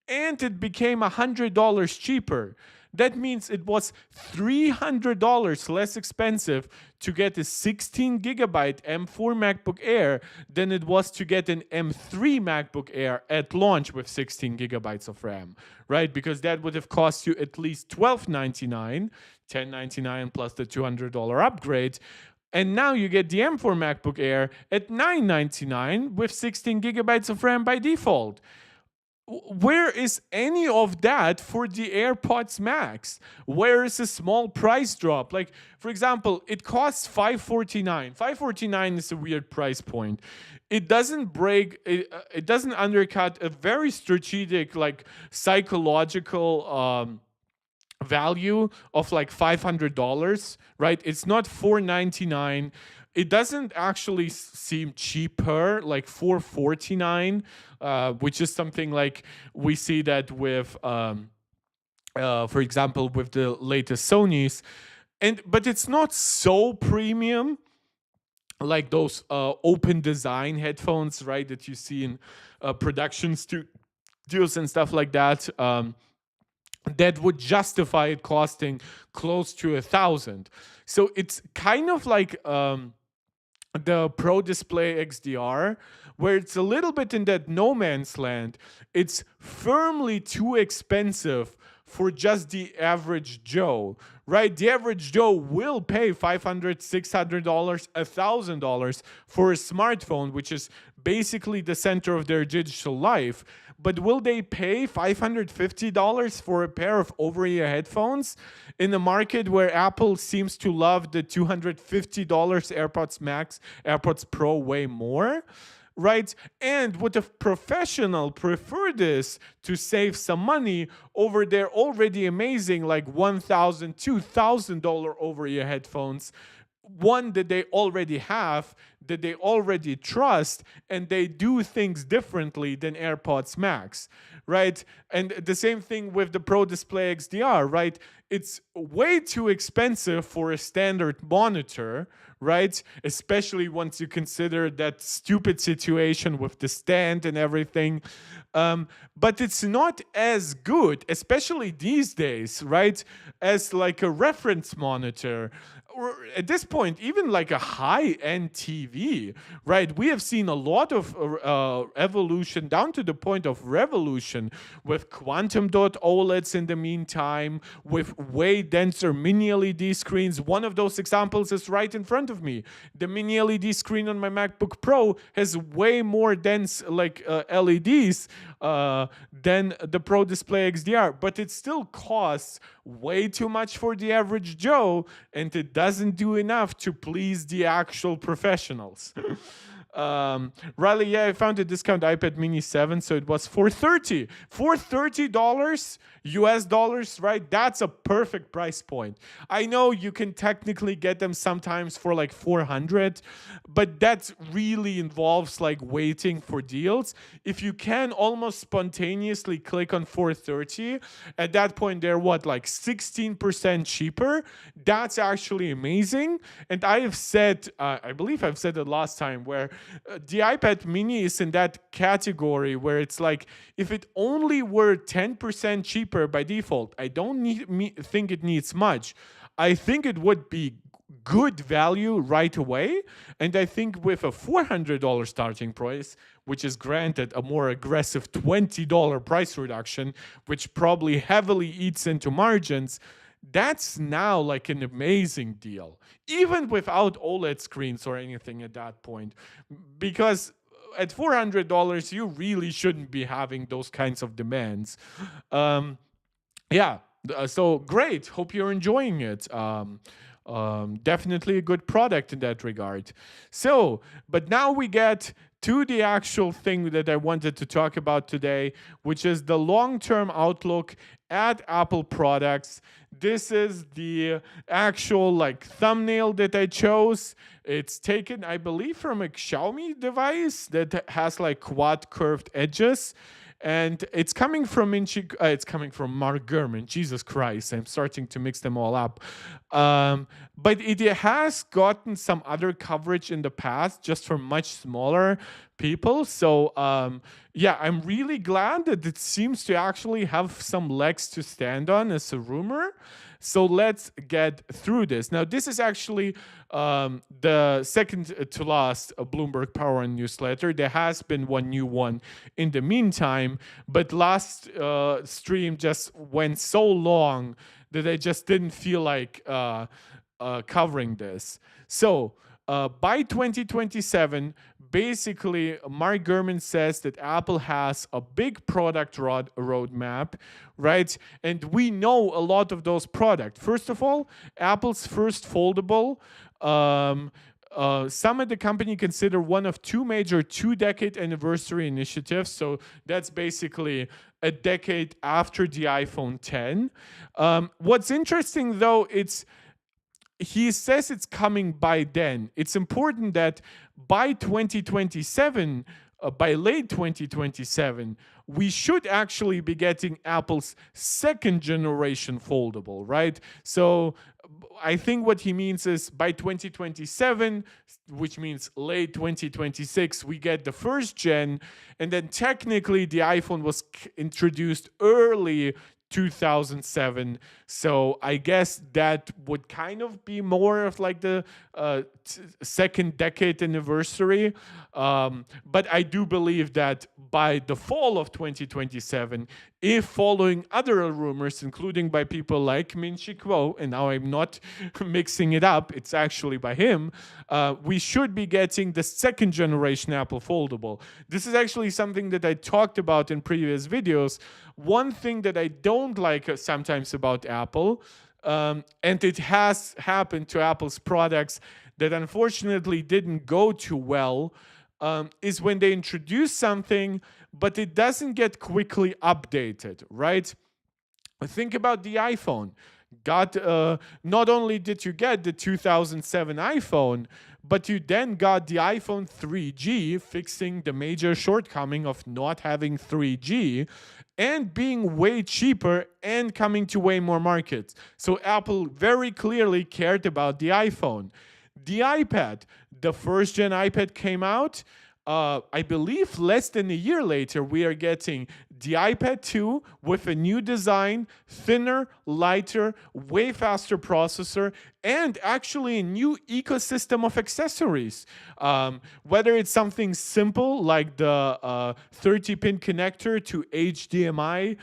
and it became $100 cheaper. That means it was $300 less expensive to get a 16 gigabyte M4 MacBook Air than it was to get an M3 MacBook Air at launch with 16 gigabytes of RAM, right? Because that would have cost you at least $12.99, $10.99 plus the $200 upgrade. And now you get the M4 MacBook Air at $9.99 with 16 gigabytes of RAM by default. Where is any of that for the AirPods Max? Where is a small price drop? Like, for example, it costs $549. $549 is a weird price point. It doesn't break, it doesn't undercut a very strategic, like, psychological value of like $500, right? It's not $499. It doesn't actually seem cheaper, like $449, which is something like we see that with, for example, with the latest Sonys. But it's not so premium like those open design headphones, right, that you see in production studios and stuff like that. That would justify it costing close to $1,000. So it's kind of like the Pro Display XDR, where it's a little bit in that no man's land. It's firmly too expensive for just the average Joe, right? The average Joe will pay $500, $600, $1,000 for a smartphone, which is basically the center of their digital life. But will they pay $550 for a pair of over-ear headphones in a market where Apple seems to love the $250 AirPods Max, AirPods Pro way more? Right? And would a professional prefer this to save some money over their already amazing like $1,000, $2,000 over-ear headphones? One that they already have, that they already trust, and they do things differently than AirPods Max, right? And the same thing with the Pro Display XDR, right? It's way too expensive for a standard monitor, right? Especially once you consider that stupid situation with the stand and everything. But it's not as good, especially these days, right, as like a reference monitor. Or at this point, even like a high-end TV, right? We have seen a lot of evolution down to the point of revolution with quantum dot OLEDs in the meantime, with way denser mini LED screens. One of those examples is right in front of me. The mini LED screen on my MacBook Pro has way more dense like LEDs than the Pro Display XDR, but it still costs way too much for the average Joe, and it doesn't do enough to please the actual professionals. Riley, yeah, I found a discount iPad Mini 7, so it was $430. $430 US dollars, right? That's a perfect price point. I know you can technically get them sometimes for like $400, but that really involves like waiting for deals. If you can almost spontaneously click on $430, at that point they're what, like 16% cheaper? That's actually amazing. And I have said, I believe I've said it last time, where the iPad Mini is in that category where it's like, if it only were 10% cheaper by default, I don't think it needs much. I think it would be good value right away. And I think with a $400 starting price, which is granted a more aggressive $20 price reduction, which probably heavily eats into margins, that's now like an amazing deal, even without OLED screens or anything at that point. Because at $400, you really shouldn't be having those kinds of demands. So great. Hope you're enjoying it. Definitely a good product in that regard. So, but now we get to the actual thing that I wanted to talk about today, which is the long-term outlook at Apple products. This is the actual like thumbnail that I chose. It's taken, I believe, from a Xiaomi device that has like quad curved edges. and it's coming from it's coming from Mark Gurman. Jesus Christ, I'm starting to mix them all up. But it has gotten some other coverage in the past, just for much smaller people. So yeah, I'm really glad that it seems to actually have some legs to stand on as a rumor. So let's get through this. Now, this is actually the second to last Bloomberg Power newsletter. There has been one new one in the meantime, but last stream just went so long that I just didn't feel like covering this. So by 2027, basically, Mark Gurman says that Apple has a big product roadmap, right? And we know a lot of those products. First of all, Apple's first foldable. Some at the company consider one of two major 2-decade anniversary initiatives. So that's basically a decade after the iPhone 10. What's interesting, though, he says it's coming by then. It's important that by 2027, by late 2027, we should actually be getting Apple's second generation foldable, right? So I think what he means is by 2027, which means late 2026, we get the first gen. And then technically the iPhone was introduced early 2007, so I guess that would kind of be more of like the second decade anniversary. But I do believe that by the fall of 2027, if following other rumors, including by people like Min-Chi Kuo, and now I'm not mixing it up, it's actually by him, we should be getting the second generation Apple foldable. This is actually something that I talked about in previous videos. One thing that I don't like sometimes about Apple, and it has happened to Apple's products that unfortunately didn't go too well, is when they introduce something, but it doesn't get quickly updated, right? Think about the iPhone. Not only did you get the 2007 iPhone, but you then got the iPhone 3G, fixing the major shortcoming of not having 3G and being way cheaper and coming to way more markets. So Apple very clearly cared about the iPhone. The iPad, the first gen iPad came out. I believe less than a year later, we are getting the iPad 2 with a new design, thinner, lighter, way faster processor, and actually a new ecosystem of accessories. Whether it's something simple like the 30-pin connector to HDMI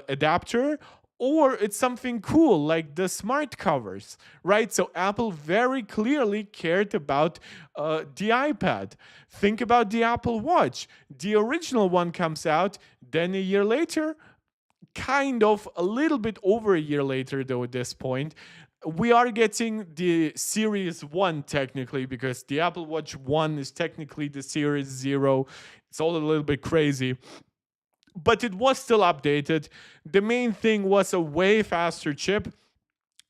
adapter, or it's something cool like the smart covers, right? So Apple very clearly cared about the iPad. Think about the Apple Watch. The original one comes out, then a year later, kind of a little bit over a year later though at this point, we are getting the Series 1 technically, because the Apple Watch 1 is technically the Series 0. It's all a little bit crazy. But it was still updated. The main thing was a way faster chip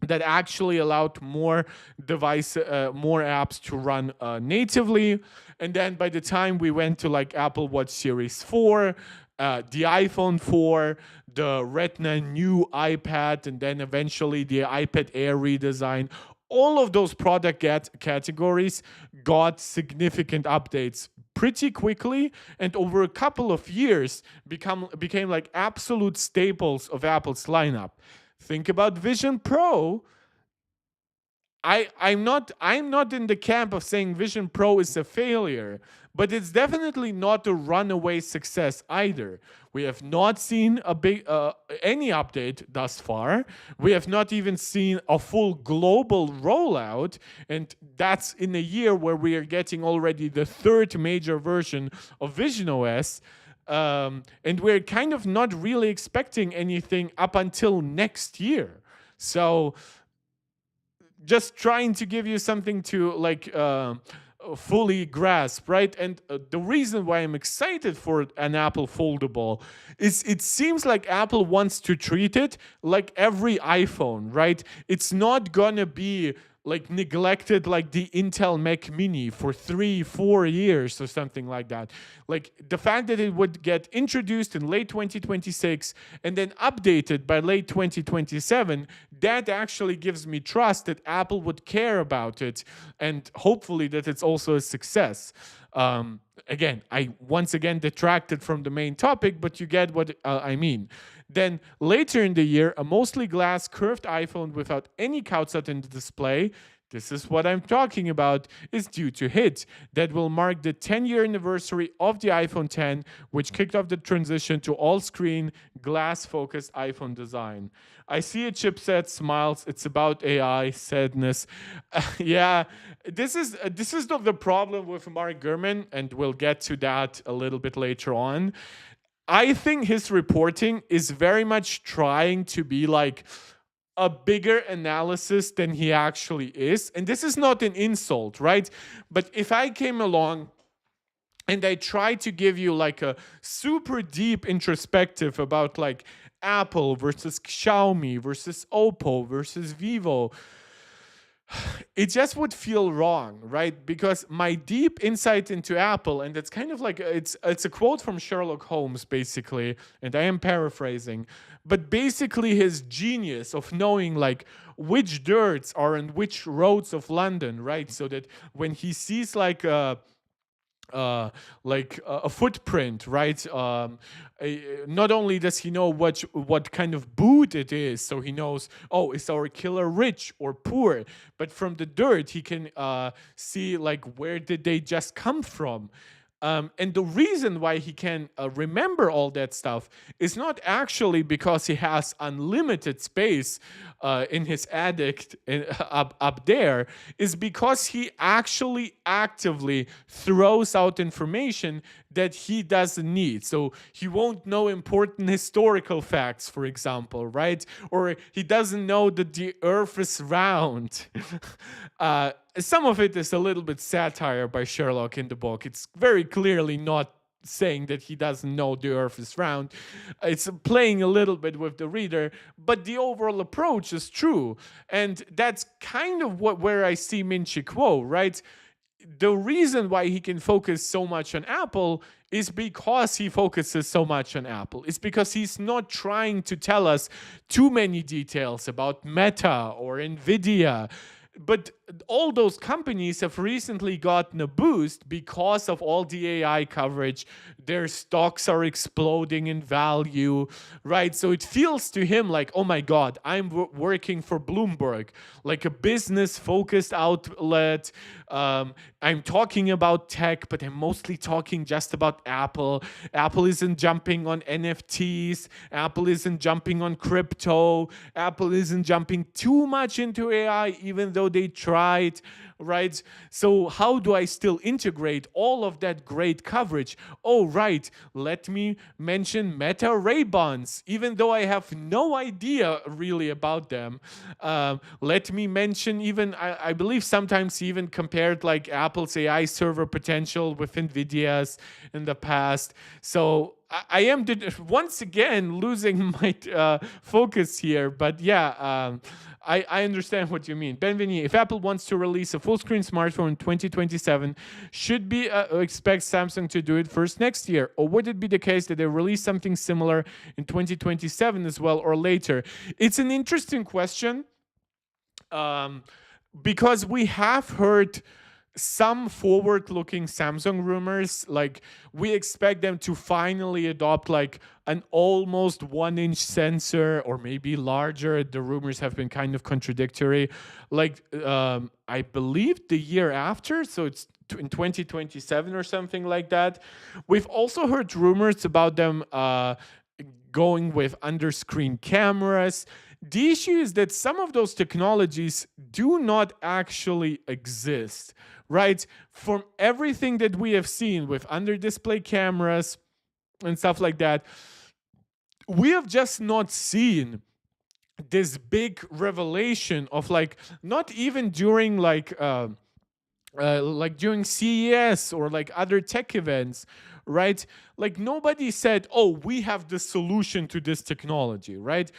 that actually allowed more more apps to run natively. And then by the time we went to like Apple Watch Series 4, the iPhone 4, the Retina new iPad, and then eventually the iPad Air redesign, all of those product categories got significant updates pretty quickly, and over a couple of years became like absolute staples of Apple's lineup. Think about Vision Pro. I'm not in the camp of saying Vision Pro is a failure, but it's definitely not a runaway success either. We have not seen a big any update thus far. We have not even seen a full global rollout, and that's in a year where we are getting already the third major version of Vision OS. And we're kind of not really expecting anything up until next year. So just trying to give you something to like fully grasp, right? And the reason why I'm excited for an Apple foldable is it seems like Apple wants to treat it like every iPhone, right? It's not gonna be like neglected like the Intel Mac Mini for 3-4 years or something like that. Like the fact that it would get introduced in late 2026 and then updated by late 2027, that actually gives me trust that Apple would care about it and hopefully that it's also a success. Again, I once again detracted from the main topic, but you get what I mean. Then later in the year, a mostly glass curved iPhone without any cutout in the display, this is what I'm talking about, is due to hit. That will mark the 10-year anniversary of the iPhone X, which kicked off the transition to all-screen, glass-focused iPhone design. I see a chipset, smiles, it's about AI, sadness. Yeah, this is the problem with Mark Gurman, and we'll get to that a little bit later on. I think his reporting is very much trying to be like a bigger analysis than he actually is. And this is not an insult, right? But if I came along and I tried to give you like a super deep introspective about like Apple versus Xiaomi versus Oppo versus Vivo, it just would feel wrong, right? Because my deep insight into Apple, and it's kind of like it's a quote from Sherlock Holmes, basically, and I am paraphrasing, but basically his genius of knowing like which dirts are in which roads of London, right? So that when he sees like a footprint, right? Not only does he know what kind of boot it is, so he knows, oh, is our killer rich or poor? But from the dirt, he can see like where did they just come from. And the reason why he can remember all that stuff is not actually because he has unlimited space in his attic up there, is because he actually actively throws out information that he doesn't need. So he won't know important historical facts, for example, right? Or he doesn't know that the earth is round. Some of it is a little bit satire by Sherlock in the book. It's very clearly not saying that he doesn't know the earth is round. It's playing a little bit with the reader, but the overall approach is true. And that's kind of where I see Min-Chi Kuo, right? The reason why he can focus so much on Apple is because he focuses so much on Apple. It's because he's not trying to tell us too many details about Meta or NVIDIA. But all those companies have recently gotten a boost because of all the AI coverage. Their stocks are exploding in value, right? So it feels to him like, oh my God, I'm working for Bloomberg, like a business-focused outlet. I'm talking about tech, but I'm mostly talking just about Apple. Apple isn't jumping on NFTs. Apple isn't jumping on crypto. Apple isn't jumping too much into AI, even though they tried, right? So how do I still integrate all of that great coverage? Oh, right, let me mention Meta Ray-Bans, even though I have no idea really about them. Let me mention even, I believe sometimes he even compared like Apple's AI server potential with NVIDIA's in the past. So I am once again losing my focus here, but yeah, I understand what you mean. Benveni, if Apple wants to release a full-screen smartphone in 2027, should we expect Samsung to do it first next year? Or would it be the case that they release something similar in 2027 as well or later? It's an interesting question because we have heard some forward-looking Samsung rumors, like we expect them to finally adopt like an almost 1-inch sensor or maybe larger. The rumors have been kind of contradictory. Like I believe the year after, so it's in 2027 or something like that. We've also heard rumors about them going with under-screen cameras. The issue is that some of those technologies do not actually exist, right? From everything that we have seen with under-display cameras and stuff like that, we have just not seen this big revelation of like, not even during like like during CES or like other tech events, right? Like nobody said, "Oh, we have the solution to this technology," right?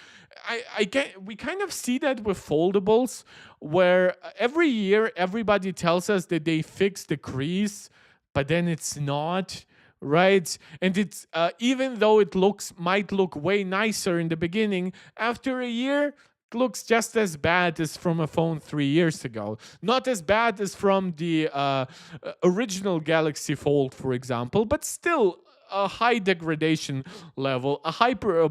I get we kind of see that with foldables, where every year everybody tells us that they fix the crease, but then it's not right, and it's even though it might look way nicer in the beginning, after a year looks just as bad as from a phone 3 years ago. Not as bad as from the original Galaxy Fold, for example, but still a high degradation level, a hyper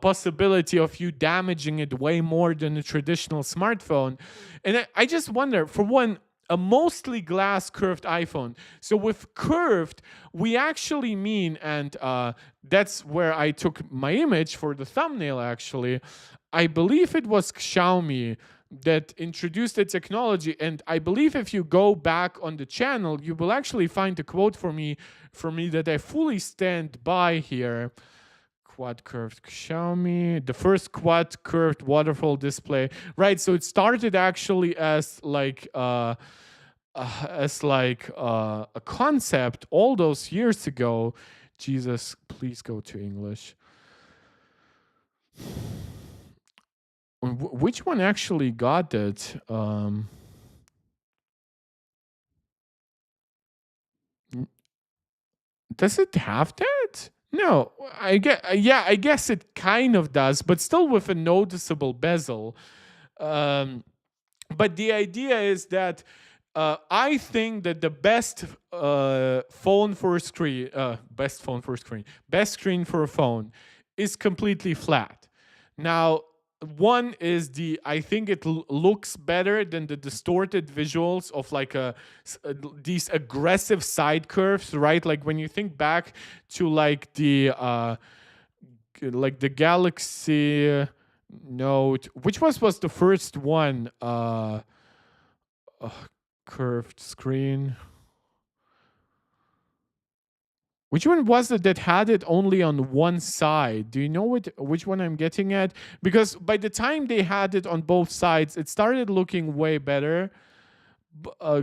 possibility of you damaging it way more than a traditional smartphone. And I just wonder, for one, a mostly glass curved iPhone. So with curved, we actually mean, and that's where I took my image for the thumbnail actually. I believe it was Xiaomi that introduced the technology, and I believe if you go back on the channel, you will actually find a quote for me that I fully stand by here. Quad curved Xiaomi, the first quad curved waterfall display, right? So it started actually as like a concept all those years ago. Jesus, please go to English. Which one actually got it? Does it have that? No, I guess it kind of does, but still with a noticeable bezel. Um, but the idea is that I think that the best phone for screen, best screen for a phone is completely flat. Now, one is I think it looks better than the distorted visuals of like these aggressive side curves, right? Like when you think back to like the Galaxy Note, which was the first one? Curved screen. Which one was it that had it only on one side? Do you know which one I'm getting at? Because by the time they had it on both sides, it started looking way better.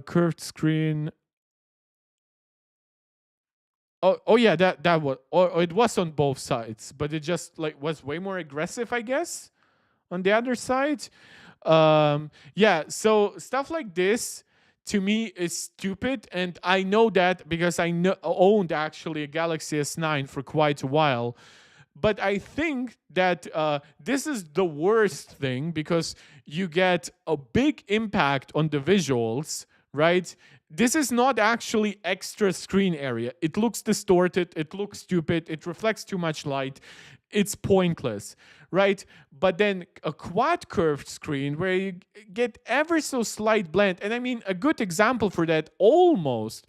Curved screen. Oh yeah, that was. Or it was on both sides, but it just like was way more aggressive, I guess, on the other side. Yeah, so stuff like this to me is stupid, and I know that because owned actually a Galaxy S9 for quite a while. But I think that this is the worst thing because you get a big impact on the visuals, right? This is not actually extra screen area. It looks distorted, it looks stupid, it reflects too much light. It's pointless, right? But then a quad curved screen where you get ever so slight blend. And I mean, a good example for that almost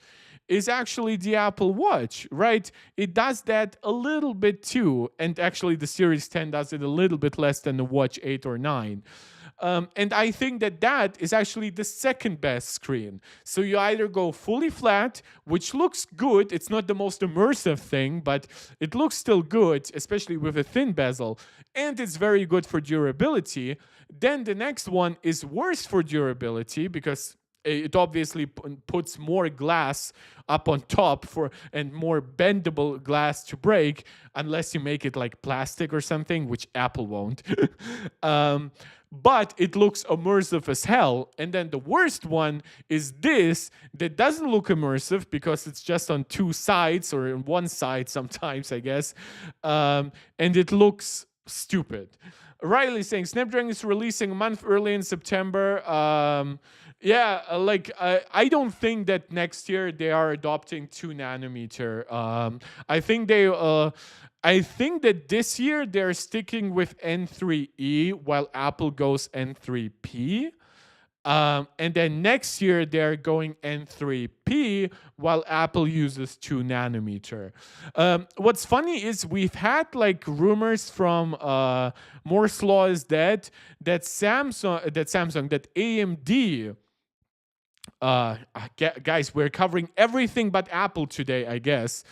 is actually the Apple Watch, right? It does that a little bit too. And actually, the Series 10 does it a little bit less than the Watch 8 or 9. And I think that is actually the second best screen. So you either go fully flat, which looks good. It's not the most immersive thing, but it looks still good, especially with a thin bezel. And it's very good for durability. Then the next one is worse for durability because it obviously puts more glass up on top and more bendable glass to break unless you make it like plastic or something, which Apple won't. But it looks immersive as hell. And then the worst one is this that doesn't look immersive because it's just on two sides or on one side sometimes, I guess. And it looks stupid. Riley saying Snapdragon is releasing a month early in September. Yeah, I don't think that next year they are adopting 2 nanometer. I think that this year they're sticking with N3E while Apple goes N3P. And then next year they're going N3P while Apple uses 2 nanometer. What's funny is we've had like rumors from Moore's Law is dead that AMD. Guys, we're covering everything but Apple today, I guess.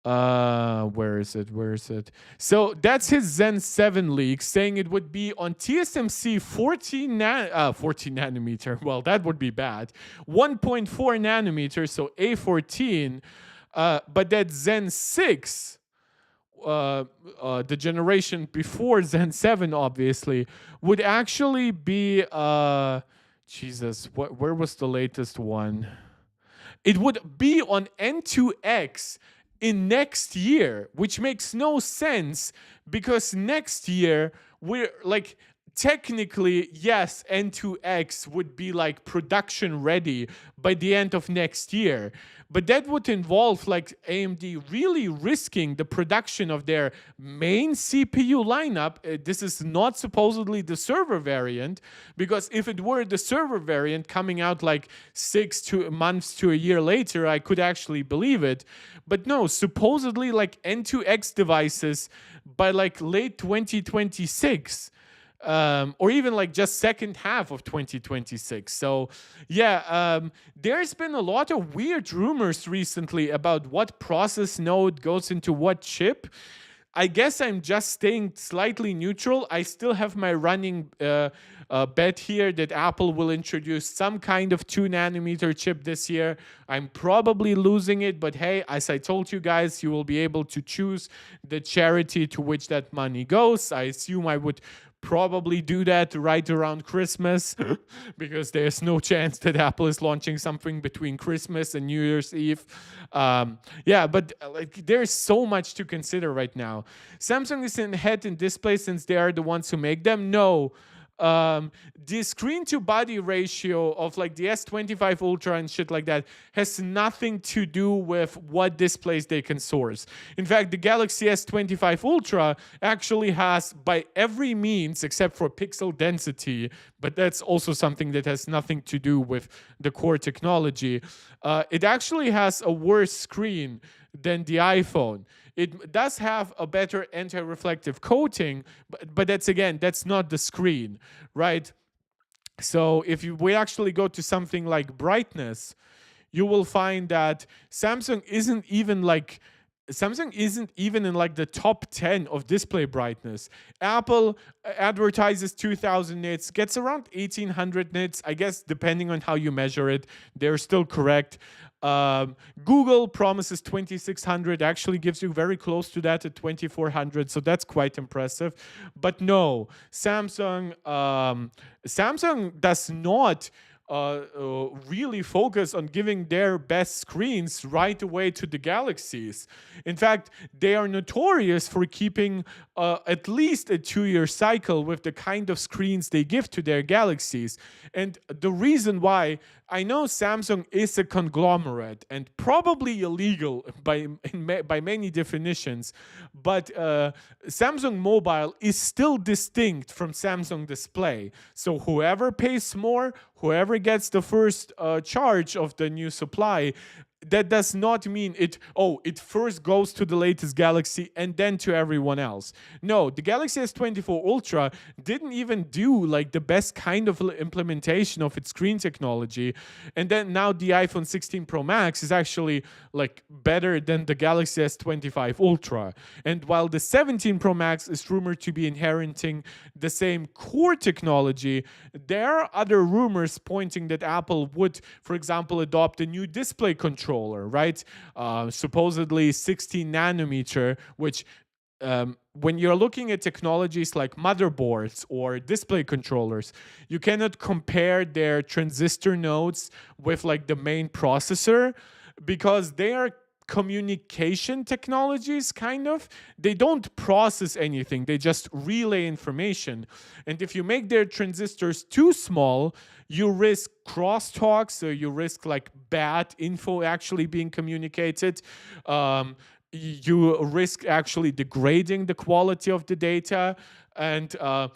Where is it? Where is it? So that's his Zen 7 leak, saying it would be on TSMC 14 nanometer. Well, that would be bad. 1.4 nanometer, so A14. But that Zen 6, the generation before Zen 7, obviously, would actually be Jesus, where was the latest one? It would be on N2X in next year, which makes no sense because next year we're like technically, yes, N2X would be like production ready by the end of next year. But that would involve like AMD really risking the production of their main CPU lineup. This is not supposedly the server variant, because if it were the server variant coming out like 6 months to a year later, I could actually believe it. But no, supposedly like N2X devices by like late 2026, or even like just second half of 2026. So yeah, there's been a lot of weird rumors recently about what process node goes into what chip. I guess I'm just staying slightly neutral. I still have my running bet here that Apple will introduce some kind of 2 nanometer chip this year. I'm probably losing it, but hey, as I told you guys, you will be able to choose the charity to which that money goes. I assume I would probably do that right around Christmas because there's no chance that Apple is launching something between Christmas and New Year's Eve. Yeah, but like there's so much to consider right now. Samsung is in head in display since they are the ones who make them. No, the screen to body ratio of like the S25 Ultra and shit like that has nothing to do with what displays they can source. In fact, the Galaxy S25 Ultra actually has, by every means except for pixel density, but that's also something that has nothing to do with the core technology, it actually has a worse screen than the iPhone. It does have a better anti-reflective coating, but that's not the screen, right? So if we actually go to something like brightness, you will find that Samsung isn't even in like the top 10 of display brightness. Apple advertises 2000 nits, gets around 1800 nits, I guess, depending on how you measure it. They're still correct. Google promises 2600, actually gives you very close to that at 2400, so that's quite impressive. But no, Samsung does not really focus on giving their best screens right away to the Galaxies. In fact, they are notorious for keeping at least a 2-year cycle with the kind of screens they give to their Galaxies. And the reason why, I know Samsung is a conglomerate and probably illegal by many definitions, but Samsung Mobile is still distinct from Samsung Display. So whoever pays more, whoever gets the first charge of the new supply, that does not mean it first goes to the latest Galaxy and then to everyone else. No, the Galaxy S24 Ultra didn't even do like the best kind of implementation of its screen technology. And then now the iPhone 16 Pro Max is actually like better than the Galaxy S25 Ultra. And while the 17 Pro Max is rumored to be inheriting the same core technology, there are other rumors pointing that Apple would, for example, adopt a new display controller, right? Supposedly 16 nanometer, which when you're looking at technologies like motherboards or display controllers, you cannot compare their transistor nodes with like the main processor because they are communication technologies, kind of. They don't process anything, they just relay information. And if you make their transistors too small, you risk crosstalk, so you risk like bad info actually being communicated. You risk actually degrading the quality of the data. And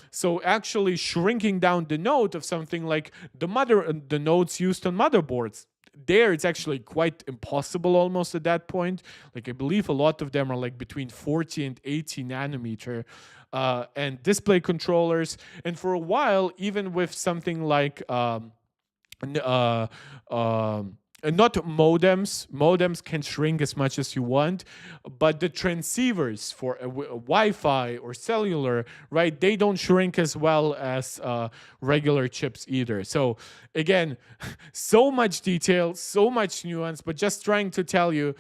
so actually shrinking down the node of something like the nodes used on motherboards, there it's actually quite impossible almost at that point. Like I believe a lot of them are like between 40 and 80 nanometer. And display controllers, and for a while even with something like not modems. Modems can shrink as much as you want, but the transceivers for Wi-Fi or cellular, right? They don't shrink as well as regular chips either. So again, so much detail, so much nuance, but just trying to tell you.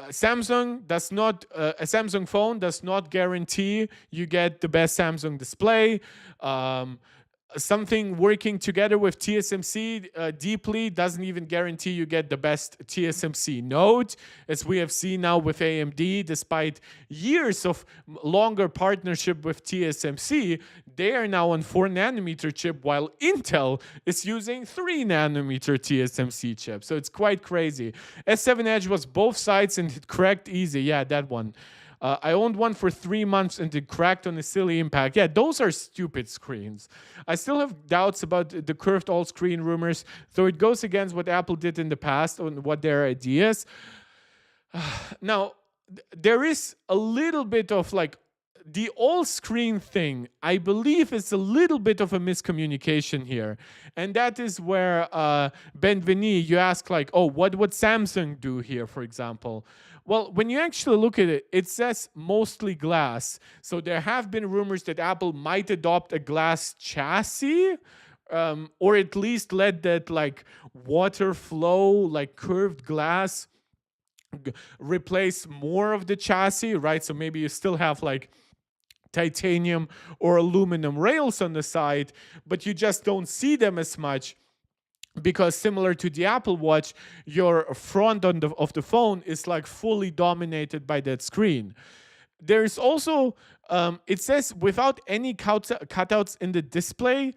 Samsung does not, a Samsung phone does not guarantee you get the best Samsung display. Something working together with TSMC deeply doesn't even guarantee you get the best TSMC node, as we have seen now with AMD. Despite years of longer partnership with TSMC, they are now on 4nm chip, while Intel is using 3nm TSMC chip. So it's quite crazy. S7 Edge was both sides and it cracked easy. Yeah, that one. I owned one for 3 months and it cracked on a silly impact. Yeah, those are stupid screens. I still have doubts about the curved all-screen rumors, though it goes against what Apple did in the past on what their ideas. Now, there is a little bit of like the all-screen thing. I believe is a little bit of a miscommunication here. And that is where, Ben Vinny, you ask like, oh, what would Samsung do here, for example? Well, when you actually look at it, it says mostly glass. So there have been rumors that Apple might adopt a glass chassis, or at least let that like water flow, like curved glass, replace more of the chassis, right? So maybe you still have like titanium or aluminum rails on the side, but you just don't see them as much. Because similar to the Apple Watch, your front of the phone is like fully dominated by that screen. There's also, it says without any cutouts in the display.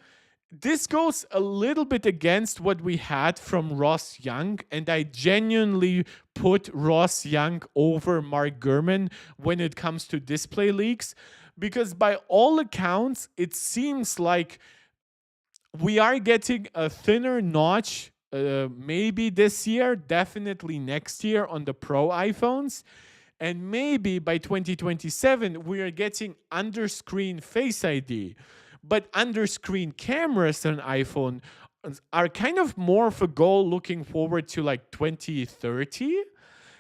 This goes a little bit against what we had from Ross Young, and I genuinely put Ross Young over Mark Gurman when it comes to display leaks, because by all accounts, it seems like we are getting a thinner notch, maybe this year, definitely next year on the Pro iPhones. And maybe by 2027, we are getting under-screen Face ID. But under-screen cameras on iPhone are kind of more of a goal looking forward to like 2030.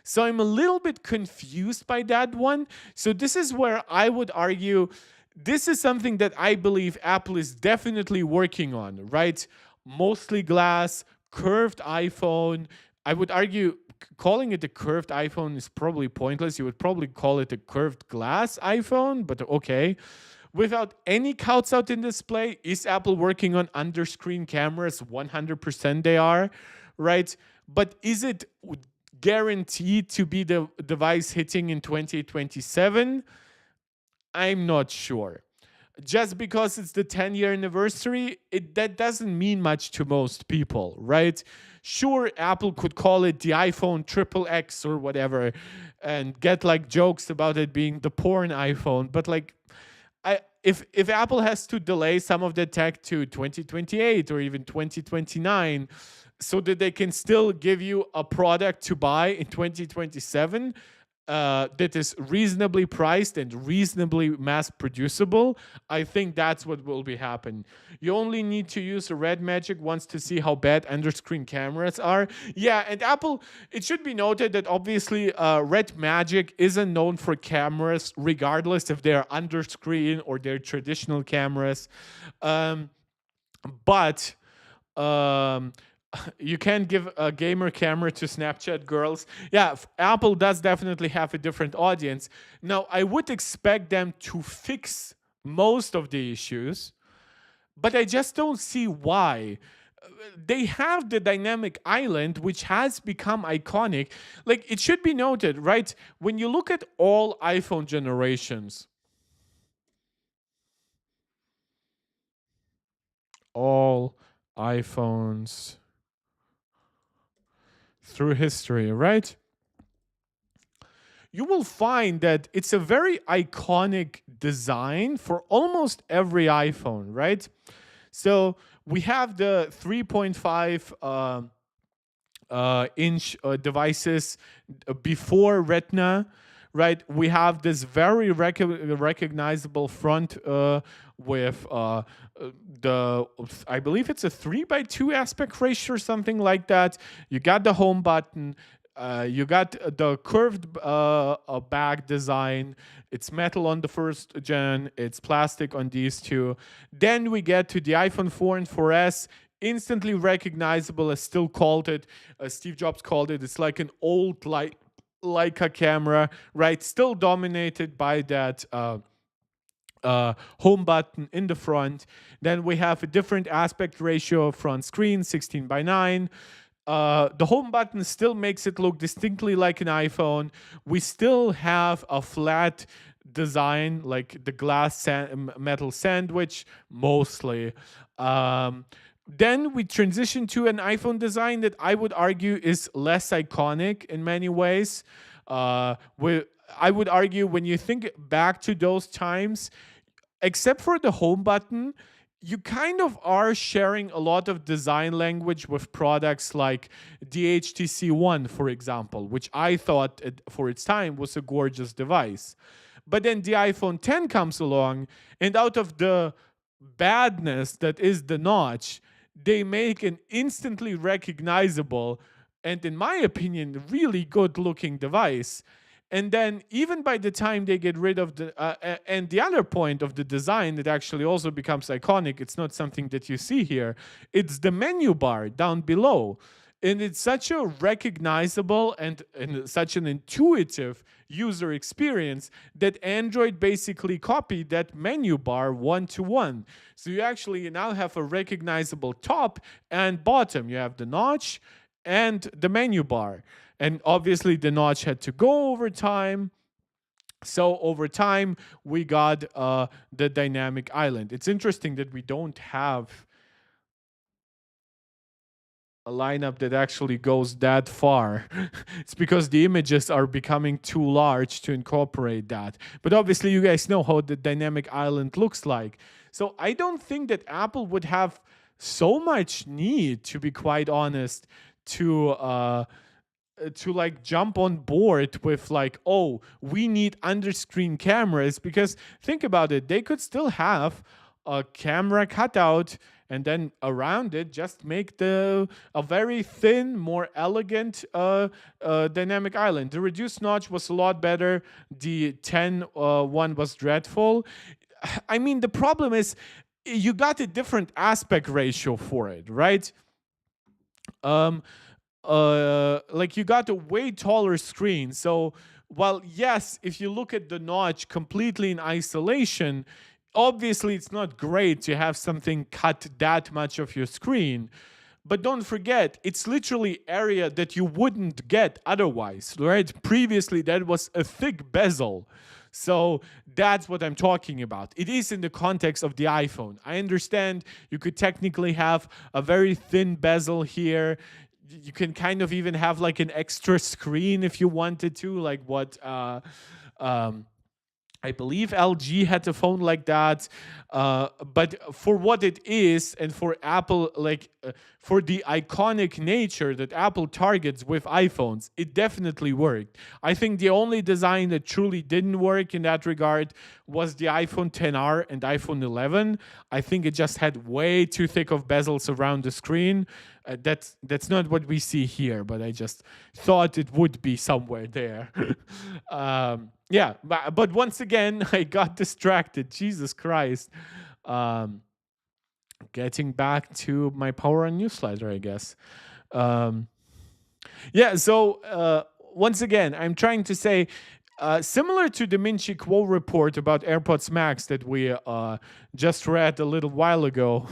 So I'm a little bit confused by that one. So this is where I would argue this is something that I believe Apple is definitely working on, right? Mostly glass, curved iPhone. I would argue calling it a curved iPhone is probably pointless. You would probably call it a curved glass iPhone, but okay. Without any cuts out in display, is Apple working on under-screen cameras? 100% they are, right? But is it guaranteed to be the device hitting in 2027? I'm not sure. Just because it's the 10-year anniversary, that doesn't mean much to most people, right? Sure, Apple could call it the iPhone XXX or whatever and get like jokes about it being the porn iPhone, but like if Apple has to delay some of the tech to 2028 or even 2029 so that they can still give you a product to buy in 2027, that is reasonably priced and reasonably mass producible, I think that's what will be happening. You only need to use a Red Magic once to see how bad under-screen cameras are. Yeah, and Apple, it should be noted that obviously Red Magic isn't known for cameras, regardless if they're under-screen or they're traditional cameras. But you can't give a gamer camera to Snapchat girls. Yeah, Apple does definitely have a different audience. Now, I would expect them to fix most of the issues, but I just don't see why. They have the dynamic island, which has become iconic. Like, it should be noted, right? When you look at all iPhone generations, all iPhones through history, right? You will find that it's a very iconic design for almost every iPhone, right? So we have the 3.5 inch devices before Retina, right? We have this very recognizable front with I believe it's a 3:2 aspect ratio or something like that. You got the home button. You got the curved back design. It's metal on the first gen. It's plastic on these two. Then we get to the iPhone 4 and 4S. Instantly recognizable, as still called it. Steve Jobs called it. It's like an old Leica camera, right? Still dominated by that home button in the front. Then we have a different aspect ratio front screen, 16:9. The home button still makes it look distinctly like an iPhone. We still have a flat design, like the glass metal sandwich, mostly. Then we transition to an iPhone design that I would argue is less iconic in many ways. I would argue when you think back to those times, except for the home button, you kind of are sharing a lot of design language with products like the HTC One, for example, which I thought for its time was a gorgeous device. But then the iPhone 10 comes along, and out of the badness that is the notch, they make an instantly recognizable and, in my opinion, really good looking device. And then even by the time they get rid of and the other point of the design that actually also becomes iconic, it's not something that you see here, it's the menu bar down below. And it's such a recognizable and such an intuitive user experience that Android basically copied that menu bar one-to-one. So you actually now have a recognizable top and bottom. You have the notch and the menu bar. And obviously the notch had to go over time. So over time, we got the dynamic island. It's interesting that we don't have a lineup that actually goes that far. It's because the images are becoming too large to incorporate that. But obviously you guys know how the dynamic island looks like. So I don't think that Apple would have so much need, to be quite honest, to like jump on board with like, oh, we need under-screen cameras, because think about it, they could still have a camera cutout and then around it just make a very thin, more elegant dynamic island. The reduced notch was a lot better. The 10 one was dreadful. I mean, the problem is you got a different aspect ratio for it, right? Like you got a way taller screen. So while yes, if you look at the notch completely in isolation, obviously it's not great to have something cut that much of your screen. But don't forget, it's literally area that you wouldn't get otherwise, right? Previously, that was a thick bezel. So that's what I'm talking about. It is in the context of the iPhone. I understand you could technically have a very thin bezel here. You can kind of even have like an extra screen if you wanted to, like what I believe LG had a phone like that. But for what it is, and for Apple, like for the iconic nature that Apple targets with iPhones, it definitely worked. I think the only design that truly didn't work in that regard was the iPhone XR and iPhone 11. I think it just had way too thick of bezels around the screen. That's not what we see here, but I just thought it would be somewhere there. Yeah, but once again, I got distracted. Jesus Christ. Getting back to my Power On newsletter, I guess. Yeah, so once again, I'm trying to say, similar to the Min-Chi Kuo report about AirPods Max that we just read a little while ago,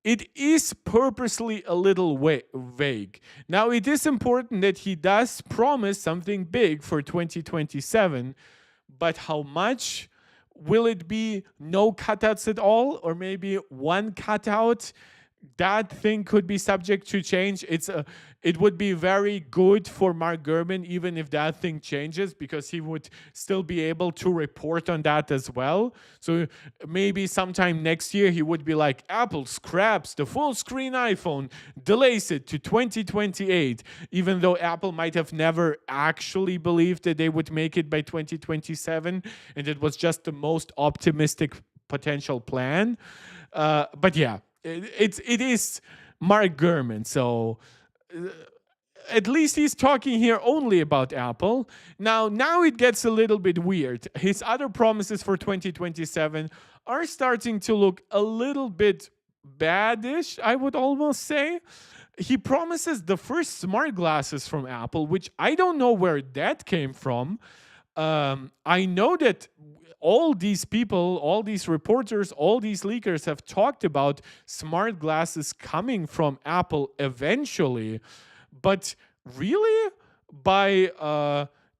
it is purposely a little vague. Now, it is important that he does promise something big for 2027, but how much? Will it be no cutouts at all, or maybe one cutout? that thing could be subject to change. It would be very good for Mark Gurman even if that thing changes, because he would still be able to report on that as well. So maybe sometime next year he would be like, Apple scraps the full screen iPhone, delays it to 2028, even though Apple might have never actually believed that they would make it by 2027, and it was just the most optimistic potential plan. But yeah, it is Mark Gurman, so at least he's talking here only about Apple. Now it gets a little bit weird. His other promises for 2027 are starting to look a little bit badish, I would almost say. He promises the first smart glasses from Apple, which I don't know where that came from. I know that all these people, all these reporters, all these leakers have talked about smart glasses coming from Apple eventually. But really? By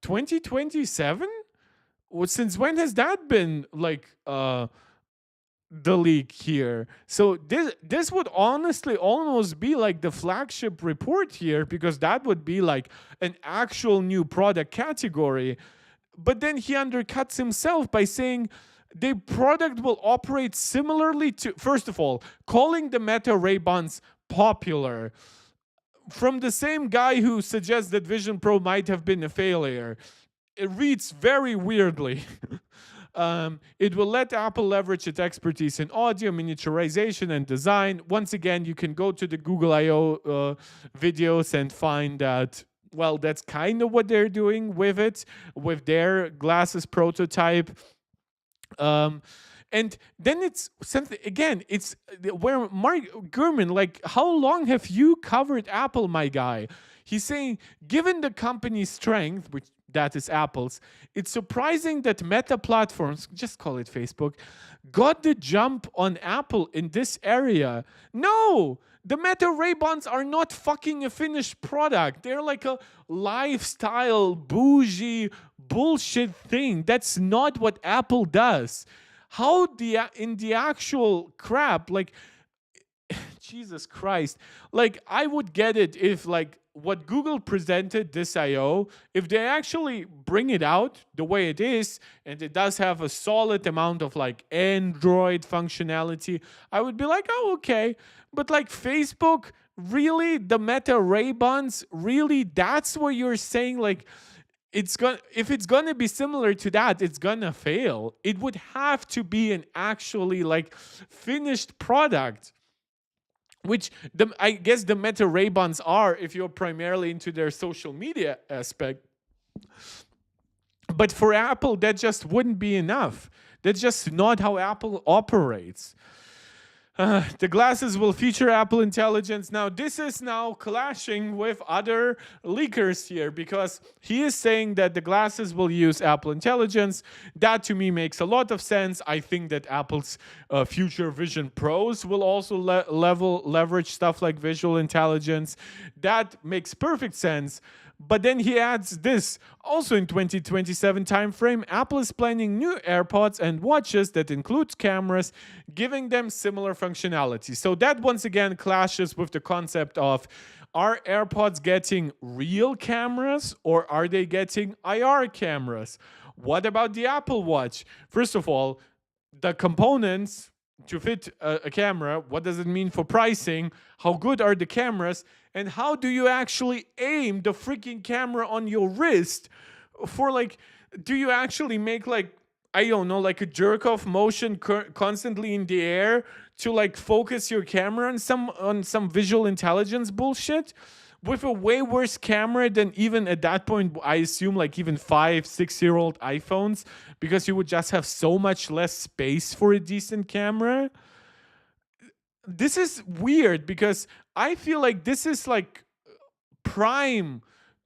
2027? Well, since when has that been like the leak here? So this would honestly almost be like the flagship report here, because that would be like an actual new product category. But then he undercuts himself by saying the product will operate similarly to, first of all, calling the Meta Ray-Bans popular from the same guy who suggests that Vision Pro might have been a failure. It reads very weirdly. It will let Apple leverage its expertise in audio, miniaturization, and design. Once again, you can go to the Google I.O. Videos and find that, well, that's kind of what they're doing with it, with their glasses prototype. And then it's something, again, it's where Mark Gurman, like, how long have you covered Apple, my guy? He's saying, given the company's strength, which that is Apple's, it's surprising that Meta platforms, just call it Facebook, got the jump on Apple in this area. No! The Meta Ray-Bans are not fucking a finished product. They're like a lifestyle, bougie, bullshit thing. That's not what Apple does. How in the actual crap, like, Jesus Christ, like, I would get it if, like, what Google presented this I.O., if they actually bring it out the way it is, and it does have a solid amount of, like, Android functionality, I would be like, oh, okay. But, like, Facebook, really? The Meta Ray-Bans? Really? That's what you're saying? Like, if it's gonna be similar to that, it's gonna fail. It would have to be an actually, like, finished product, which I guess the Meta Ray-Bans are if you're primarily into their social media aspect. But for Apple, that just wouldn't be enough. That's just not how Apple operates. The glasses will feature Apple Intelligence. Now, this is now clashing with other leakers here, because he is saying that the glasses will use Apple Intelligence. That, to me, makes a lot of sense. I think that Apple's future Vision Pros will also leverage stuff like visual intelligence. That makes perfect sense. But then he adds this. Also in 2027 timeframe, Apple is planning new AirPods and watches that include cameras, giving them similar functionality. So that once again clashes with the concept of, are AirPods getting real cameras or are they getting IR cameras? What about the Apple Watch? First of all, the components to fit a camera, what does it mean for pricing? How good are the cameras? And how do you actually aim the freaking camera on your wrist for, like, do you actually make, like, I don't know, like a jerk off motion constantly in the air to, like, focus your camera on some visual intelligence bullshit with a way worse camera than even at that point, I assume, like, even 5-6-year-old iPhones, because you would just have so much less space for a decent camera? This is weird, because I feel like this is like prime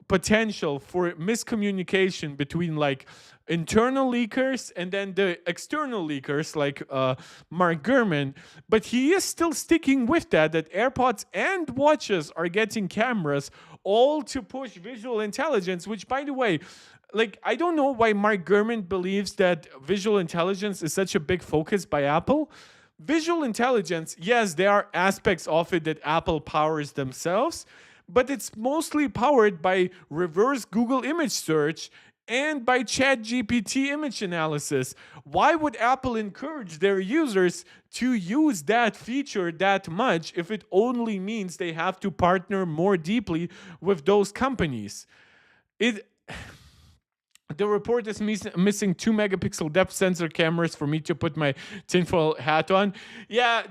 potential for miscommunication between, like, internal leakers and then the external leakers like Mark Gurman. But he is still sticking with that AirPods and watches are getting cameras, all to push visual intelligence, which, by the way, like, I don't know why Mark Gurman believes that visual intelligence is such a big focus by Apple. visual intelligence, yes, there are aspects of it that Apple powers themselves, but it's mostly powered by reverse Google image search and by ChatGPT image analysis. Why would Apple encourage their users to use that feature that much if it only means they have to partner more deeply with those companies? The report is missing 2 megapixel depth sensor cameras for me to put my tinfoil hat on. Yeah,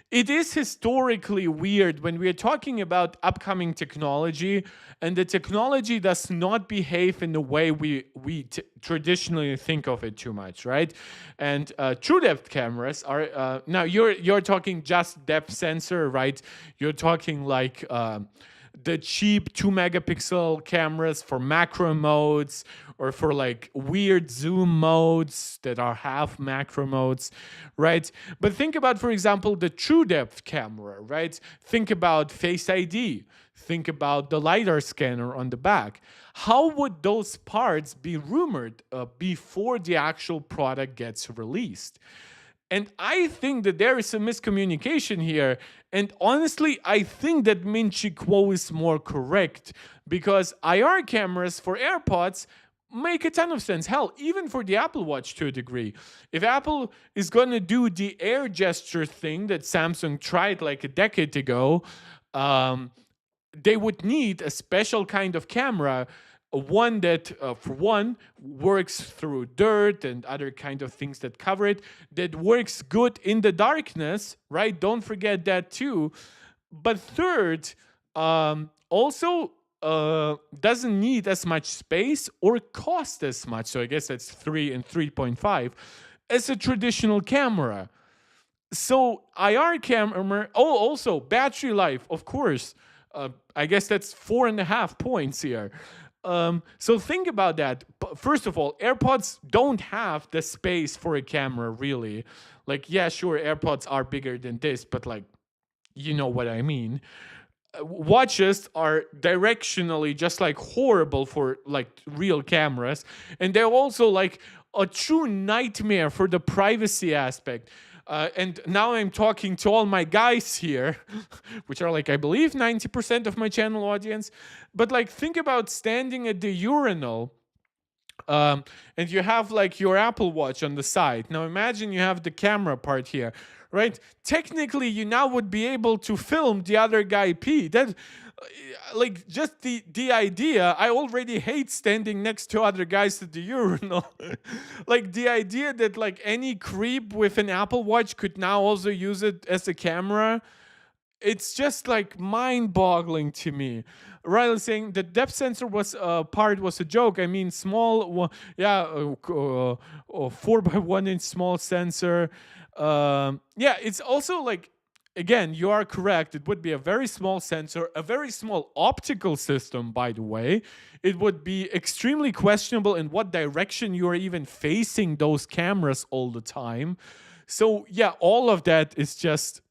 it is historically weird when we are talking about upcoming technology, and the technology does not behave in the way we traditionally think of it too much, right? And true depth cameras are now you're talking just depth sensor, right? You're talking like the cheap 2 megapixel cameras for macro modes or for like weird zoom modes that are half macro modes, right? But think about, for example, the true depth camera, right? Think about Face ID. Think about the LiDAR scanner on the back. How would those parts be rumored before the actual product gets released? And I think that there is a miscommunication here. And honestly, I think that Minchi Kuo is more correct, because IR cameras for AirPods make a ton of sense. Hell, even for the Apple Watch to a degree. If Apple is going to do the air gesture thing that Samsung tried like a decade ago, they would need a special kind of camera, one that for one works through dirt and other kind of things that cover it, that works good in the darkness, right? Don't forget that too. But third, also doesn't need as much space or cost as much, so I guess that's 3 and 3.5, as a traditional camera. So IR camera, also battery life, of course. I guess that's 4.5 points here. So think about that. First of all, AirPods don't have the space for a camera, really. Like, yeah, sure, AirPods are bigger than this, but like, you know what I mean. Watches are directionally just like horrible for like real cameras, and they're also like a true nightmare for the privacy aspect. And now I'm talking to all my guys here, which are like, I believe, 90% of my channel audience. But like, think about standing at the urinal, and you have like your Apple Watch on the side. Now imagine you have the camera part here, right? Technically, you now would be able to film the other guy pee. That, like, just the idea, I already hate standing next to other guys at the urinal. Like, the idea that like any creep with an Apple Watch could now also use it as a camera, it's just like mind-boggling to me. Riley saying the depth sensor was part was a joke. I mean, small, 4x1 inch small sensor. Yeah, it's also like, again, you are correct. It would be a very small sensor, a very small optical system, by the way. It would be extremely questionable in what direction you are even facing those cameras all the time. So yeah, all of that is just...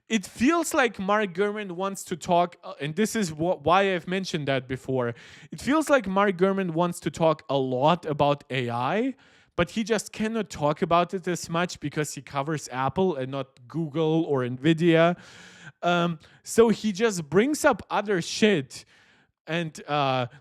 It feels like Mark Gurman wants to talk, and this is why I've mentioned that before. It feels like Mark Gurman wants to talk a lot about AI, but he just cannot talk about it as much because he covers Apple and not Google or NVIDIA. So he just brings up other shit and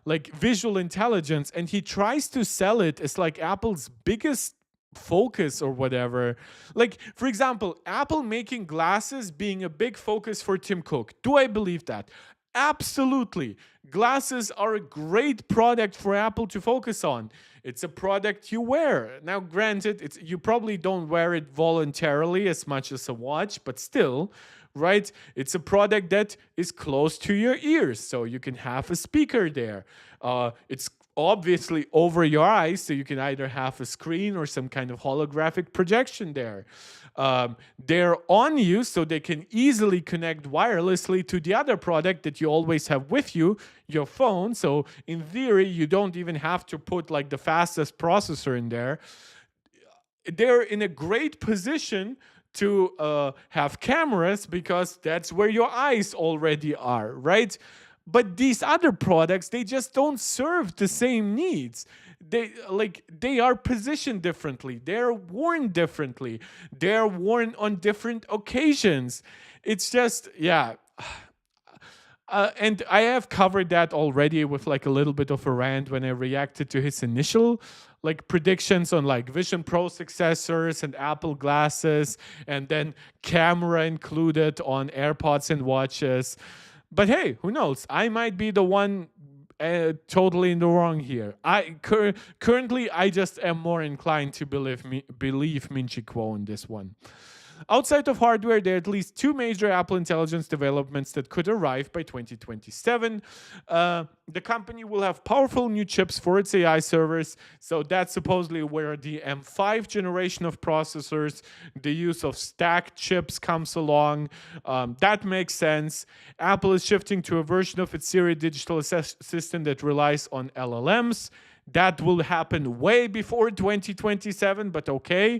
like visual intelligence, and he tries to sell it as like Apple's biggest focus or whatever. Like, for example, Apple making glasses being a big focus for Tim Cook. Do I believe that? Absolutely. Glasses are a great product for Apple to focus on. It's a product you wear. Now, granted, you probably don't wear it voluntarily as much as a watch, but still, right? It's a product that is close to your ears, so you can have a speaker there. It's obviously over your eyes, so you can either have a screen or some kind of holographic projection there. They're on you, so they can easily connect wirelessly to the other product that you always have with you, your phone. So in theory, you don't even have to put like the fastest processor in there. They're in a great position to have cameras because that's where your eyes already are, right? But these other products, they just don't serve the same needs. they are positioned differently, they're worn differently, they're worn on different occasions. It's just, yeah. And I have covered that already with like a little bit of a rant when I reacted to his initial like predictions on like Vision Pro successors and Apple glasses, and then camera included on AirPods and watches. But hey, who knows? I might be the one totally in the wrong here. Currently I just am more inclined to believe Minchi Kuo in this one. Outside of hardware, there are at least two major Apple Intelligence developments that could arrive by 2027. The company will have powerful new chips for its AI servers, so that's supposedly where the M5 generation of processors, the use of stacked chips comes along. That makes sense. Apple is shifting to a version of its Siri digital assistant that relies on LLMs. That will happen way before 2027, but okay.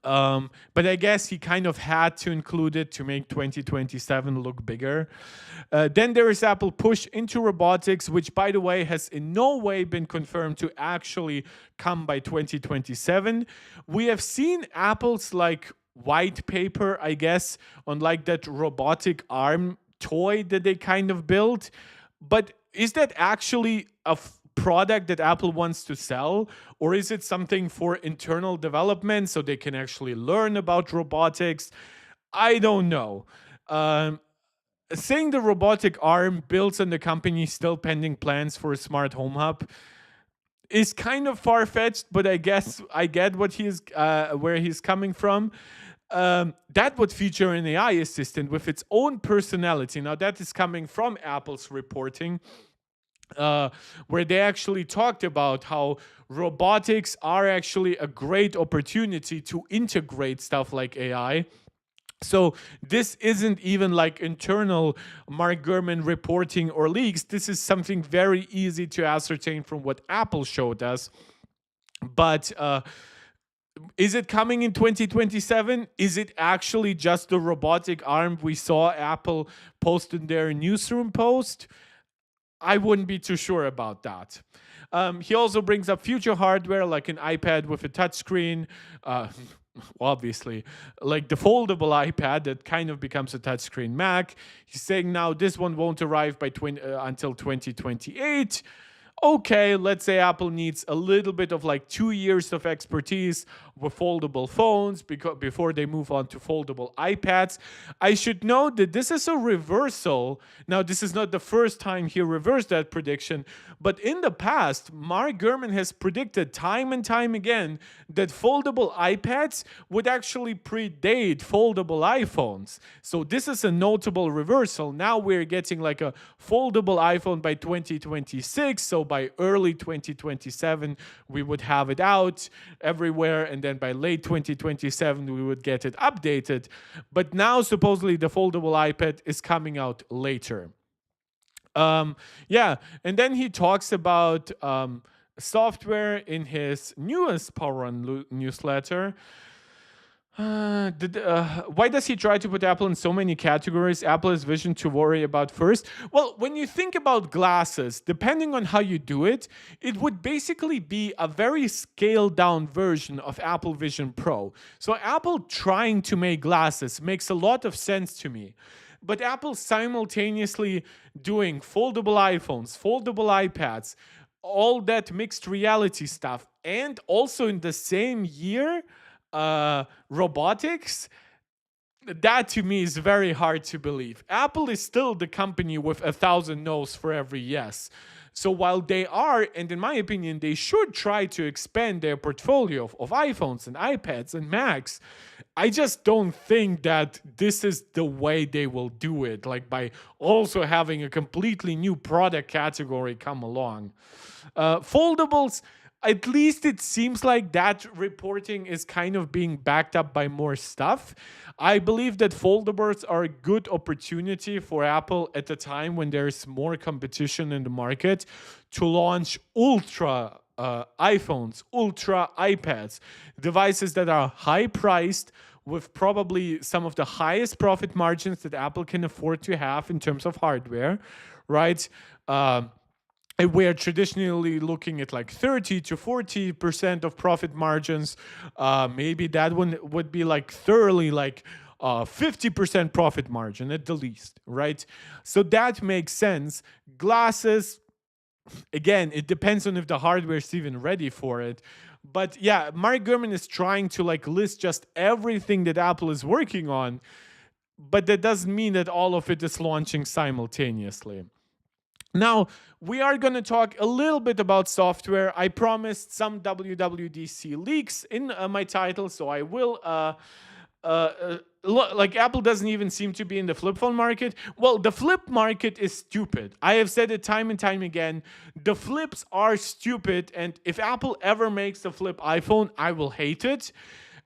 But I guess he kind of had to include it to make 2027 look bigger. Then there is Apple push into robotics, which, by the way, has in no way been confirmed to actually come by 2027. We have seen Apple's like white paper, I guess, on like that robotic arm toy that they kind of built. But is that actually a product that Apple wants to sell, or is it something for internal development so they can actually learn about robotics? I don't know. Saying the robotic arm builds on the company's still pending plans for a smart home hub is kind of far-fetched, but I guess I get what where he's coming from. That would feature an AI assistant with its own personality. Now that is coming from Apple's reporting, where they actually talked about how robotics are actually a great opportunity to integrate stuff like AI. So this isn't even like internal Mark Gurman reporting or leaks. This is something very easy to ascertain from what Apple showed us. But is it coming in 2027? Is it actually just the robotic arm we saw Apple post in their newsroom post? I wouldn't be too sure about that. He also brings up future hardware like an iPad with a touchscreen. Obviously, like the foldable iPad that kind of becomes a touchscreen Mac. He's saying now this one won't arrive by until 2028. Okay, let's say Apple needs a little bit of like 2 years of expertise with foldable phones before they move on to foldable iPads. I should note that this is a reversal. Now, this is not the first time he reversed that prediction, but in the past, Mark Gurman has predicted time and time again that foldable iPads would actually predate foldable iPhones. So this is a notable reversal. Now we're getting like a foldable iPhone by 2026. So by early 2027, we would have it out everywhere. And then by late 2027, we would get it updated. But now supposedly the foldable iPad is coming out later. Yeah, and then he talks about software in his newest Power Run newsletter. Why does he try to put Apple in so many categories? Apple has vision to worry about first. Well, when you think about glasses, depending on how you do it, it would basically be a very scaled down version of Apple Vision Pro. So Apple trying to make glasses makes a lot of sense to me. But Apple simultaneously doing foldable iPhones, foldable iPads, all that mixed reality stuff, and also in the same year, robotics, that to me is very hard to believe. Apple is still the company with 1,000 no's for every yes. So while they are, and in my opinion, they should try to expand their portfolio of iPhones and iPads and Macs, I just don't think that this is the way they will do it, like by also having a completely new product category come along. Foldables, at least it seems like that reporting is kind of being backed up by more stuff. I believe that foldables are a good opportunity for Apple at a time when there's more competition in the market to launch ultra iPhones, ultra iPads, devices that are high priced with probably some of the highest profit margins that Apple can afford to have in terms of hardware, right? and we are traditionally looking at like 30 to 40% of profit margins. Maybe that one would be like thoroughly like 50% profit margin at the least, right? So that makes sense. Glasses, again, it depends on if the hardware is even ready for it. But yeah, Mark Gurman is trying to like list just everything that Apple is working on, but that doesn't mean that all of it is launching simultaneously. Now, we are going to talk a little bit about software. I promised some WWDC leaks in my title, so I will. Like Apple doesn't even seem to be in the flip phone market. Well, the flip market is stupid. I have said it time and time again. The flips are stupid, and if Apple ever makes a flip iPhone, I will hate it.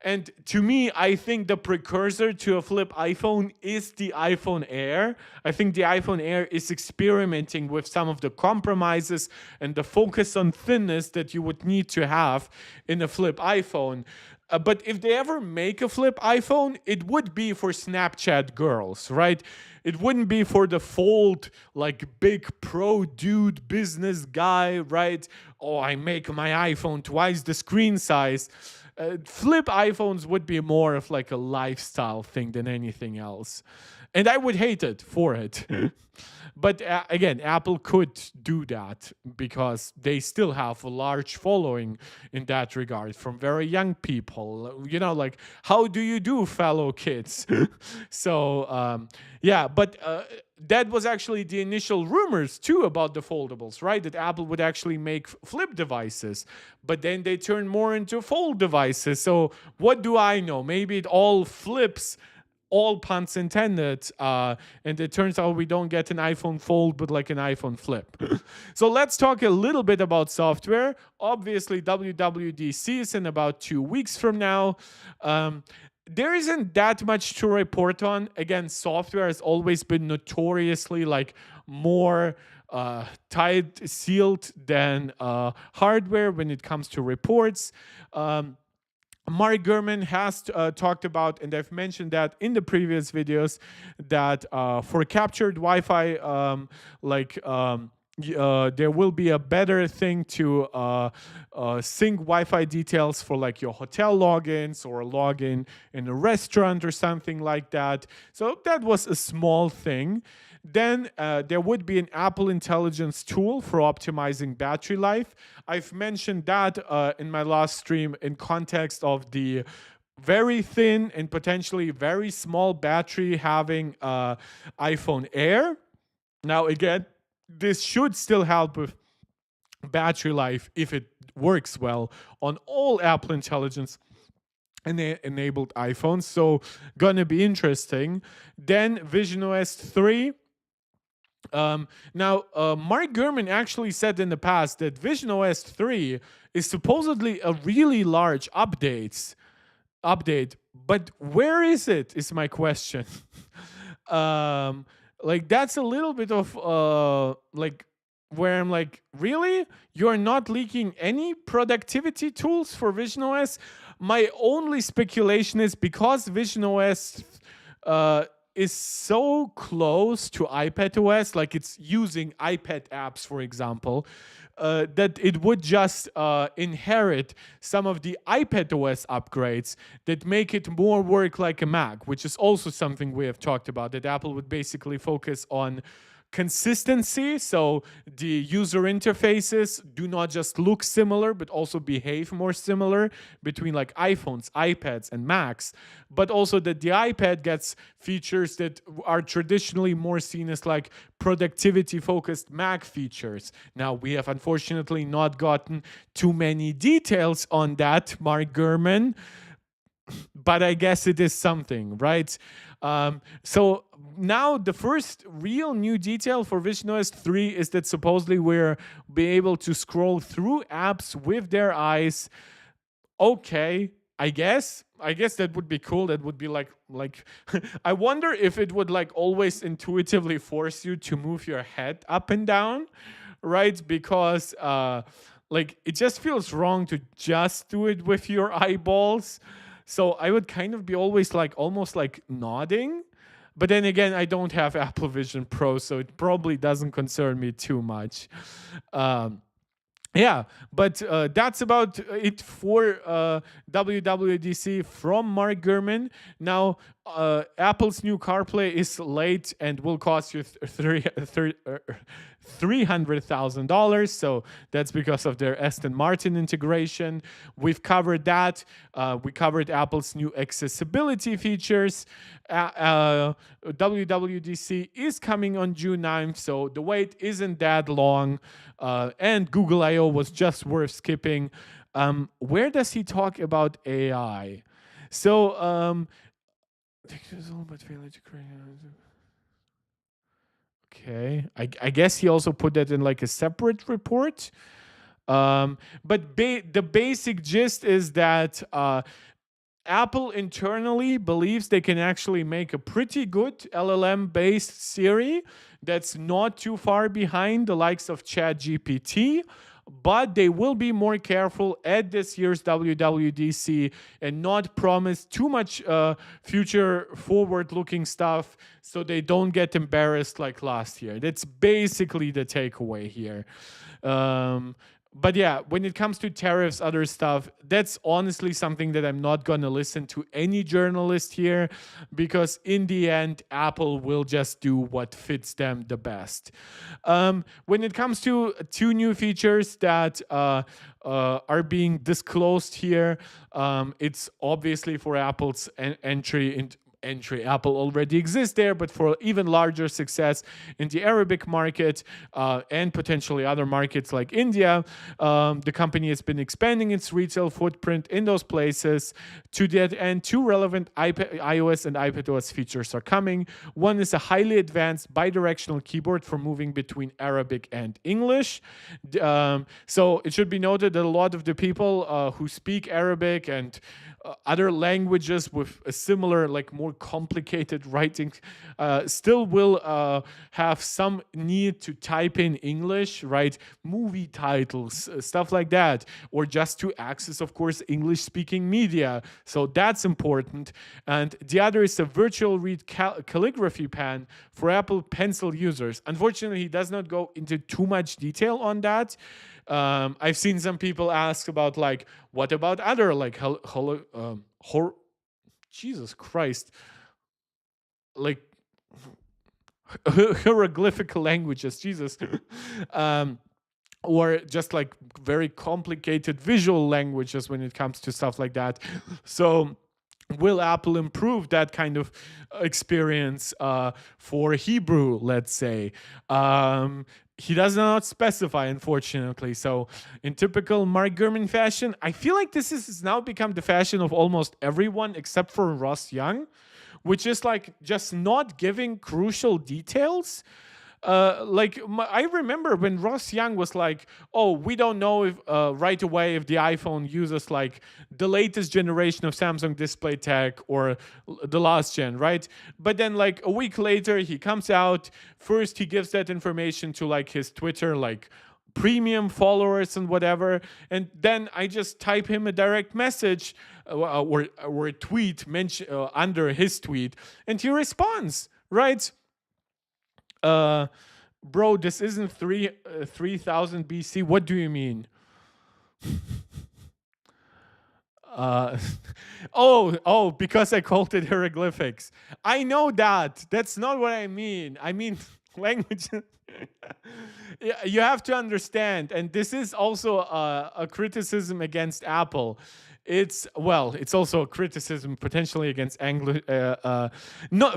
And to me, I think the precursor to a flip iPhone is the iPhone Air. I think the iPhone Air is experimenting with some of the compromises and the focus on thinness that you would need to have in a flip iPhone. But if they ever make a flip iPhone, it would be for Snapchat girls, right? It wouldn't be for the fold, like big pro dude business guy, right? Oh, I make my iPhone twice the screen size. Flip iPhones would be more of like a lifestyle thing than anything else. And I would hate it for it. But again, Apple could do that because they still have a large following in that regard from very young people. You know, like, how do you do, fellow kids? So, yeah, but that was actually the initial rumors too about the foldables, right? That Apple would actually make flip devices, but then they turn more into fold devices. So what do I know? Maybe it all flips, all puns intended, and it turns out we don't get an iPhone Fold, but like an iPhone Flip. So let's talk a little bit about software. Obviously, WWDC is in about 2 weeks from now. There isn't that much to report on. Again, software has always been notoriously like more tight, sealed than hardware when it comes to reports. Mark Gurman has talked about, and I've mentioned that in the previous videos, that for captured Wi-Fi, there will be a better thing to sync Wi-Fi details for like your hotel logins or a login in a restaurant or something like that. So that was a small thing. Then there would be an Apple Intelligence tool for optimizing battery life. I've mentioned that in my last stream in context of the very thin and potentially very small battery having iPhone Air. Now, again, this should still help with battery life if it works well on all Apple Intelligence enabled iPhones. So gonna be interesting. Then visionOS 3. Now, Mark Gurman actually said in the past that visionOS 3 is supposedly a really large update, but where is it, is my question. Like, that's a little bit of, like, where I'm like, really? You're not leaking any productivity tools for visionOS? My only speculation is because visionOS is so close to iPadOS, like it's using iPad apps, for example, that it would just inherit some of the iPadOS upgrades that make it more work like a Mac, which is also something we have talked about, that Apple would basically focus on consistency. So the user interfaces do not just look similar, but also behave more similar between like iPhones, iPads, and Macs. But also that the iPad gets features that are traditionally more seen as like productivity-focused Mac features. Now, we have unfortunately not gotten too many details on that, Mark Gurman, but I guess it is something, right? So now the first real new detail for visionOS 3 is that supposedly we're be able to scroll through apps with their eyes. Okay, I guess that would be cool. That would be like I wonder if it would like always intuitively force you to move your head up and down, right? Because like it just feels wrong to just do it with your eyeballs. So I would kind of be always like almost like nodding. But then again, I don't have Apple Vision Pro, so it probably doesn't concern me too much. Um, yeah, but that's about it for WWDC from Mark Gurman. Now, Apple's new CarPlay is late and will cost you $300,000. So that's because of their Aston Martin integration. We've covered that. We covered Apple's new accessibility features. WWDC is coming on June 9th, so the wait isn't that long. And Google I/O was just worth skipping. Where does he talk about AI? So, okay, I guess he also put that in like a separate report. But the basic gist is that Apple internally believes they can actually make a pretty good LLM-based Siri that's not too far behind the likes of ChatGPT, but they will be more careful at this year's WWDC and not promise too much future forward-looking stuff so they don't get embarrassed like last year. That's basically the takeaway here. But yeah, when it comes to tariffs, other stuff, that's honestly something that I'm not going to listen to any journalist here, because in the end, Apple will just do what fits them the best. When it comes to two new features that are being disclosed here, it's obviously for Apple's entry. Apple already exists there, but for even larger success in the Arabic market and potentially other markets like India, the company has been expanding its retail footprint in those places. To that end, two relevant iOS and iPadOS features are coming. One is a highly advanced bidirectional keyboard for moving between Arabic and English. So it should be noted that a lot of the people who speak Arabic and other languages with a similar, like more complicated writing, still will have some need to type in English, right? Movie titles, stuff like that, or just to access, of course, English-speaking media. So that's important. And the other is a virtual read calligraphy pen for Apple Pencil users. Unfortunately, he does not go into too much detail on that. I've seen some people ask about, like, what about other, like, Jesus Christ, like hieroglyphic languages, Jesus, or just like very complicated visual languages when it comes to stuff like that. So will Apple improve that kind of experience for Hebrew, let's say? He does not specify, unfortunately. So in typical Mark Gurman fashion, I feel like this has now become the fashion of almost everyone except for Ross Young, which is like just not giving crucial details. I remember when Ross Young was like, "Oh, we don't know if right away if the iPhone uses like the latest generation of Samsung display tech or the last gen, right?" But then like a week later, he comes out. First, he gives that information to like his Twitter like premium followers and whatever, and then I just type him a direct message or a tweet under his tweet, and he responds, right? Bro, this isn't 3000 BC. What do you mean? Because I called it hieroglyphics. I know that. That's not what I mean. I mean language. You have to understand, and this is also a criticism against Apple. It's also a criticism potentially against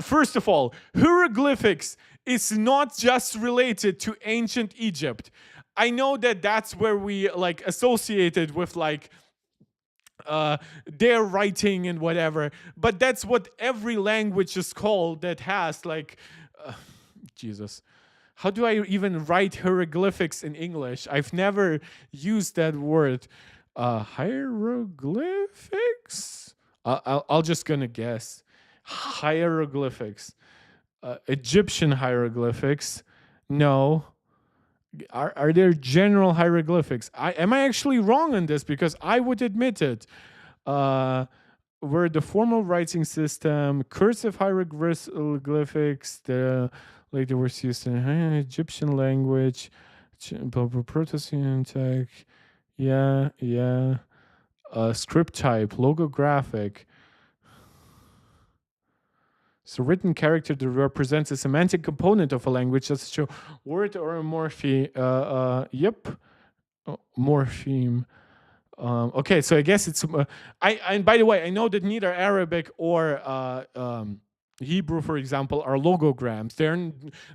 first of all, hieroglyphics is not just related to ancient Egypt. I know that that's where we like associated with like their writing and whatever, but that's what every language is called that has like Jesus. How do I even write hieroglyphics in English? I've never used that word. Hieroglyphics? I'll just gonna guess. Hieroglyphics. Egyptian hieroglyphics. No. Are there general hieroglyphics? Am I actually wrong on this? Because I would admit it. were the formal writing system, cursive hieroglyphics, the later was used in Egyptian language, Proto-Syntactic, script type, logographic. So written character that represents a semantic component of a language, just show word or a morpheme. Morpheme. Okay, so I guess it's. And by the way, I know that neither Arabic or Hebrew, for example, are logograms.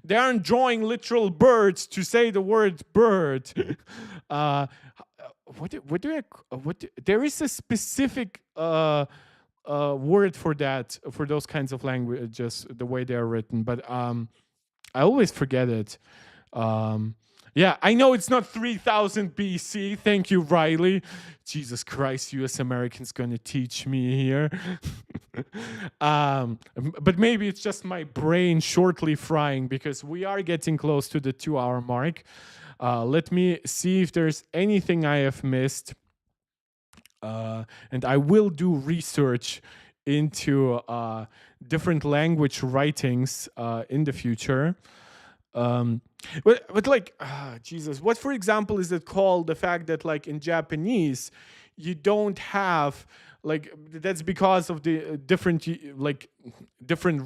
They aren't drawing literal birds to say the word bird. There is a specific word for that, for those kinds of languages, the way they are written, but I always forget it. Yeah, I know it's not 3000 BC. Thank you, Riley. Jesus Christ, US Americans gonna teach me here. But maybe it's just my brain shortly frying, because we are getting close to the 2-hour mark. Let me see if there's anything I have missed. And I will do research into different language writings in the future. But like, Jesus, what, for example, is it called? The fact that, like, in Japanese, you don't have, like, that's because of the different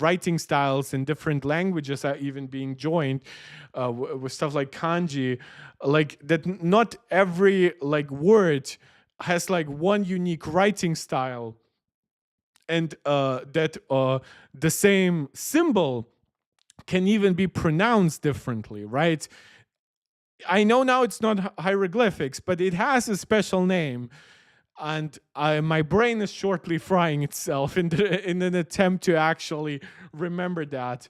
writing styles and different languages are even being joined with stuff like kanji, like that. Not every like word has like one unique writing style, and that the same symbol can even be pronounced differently, right? I know now it's not hieroglyphics, but it has a special name, and my brain is shortly frying itself in an attempt to actually remember that.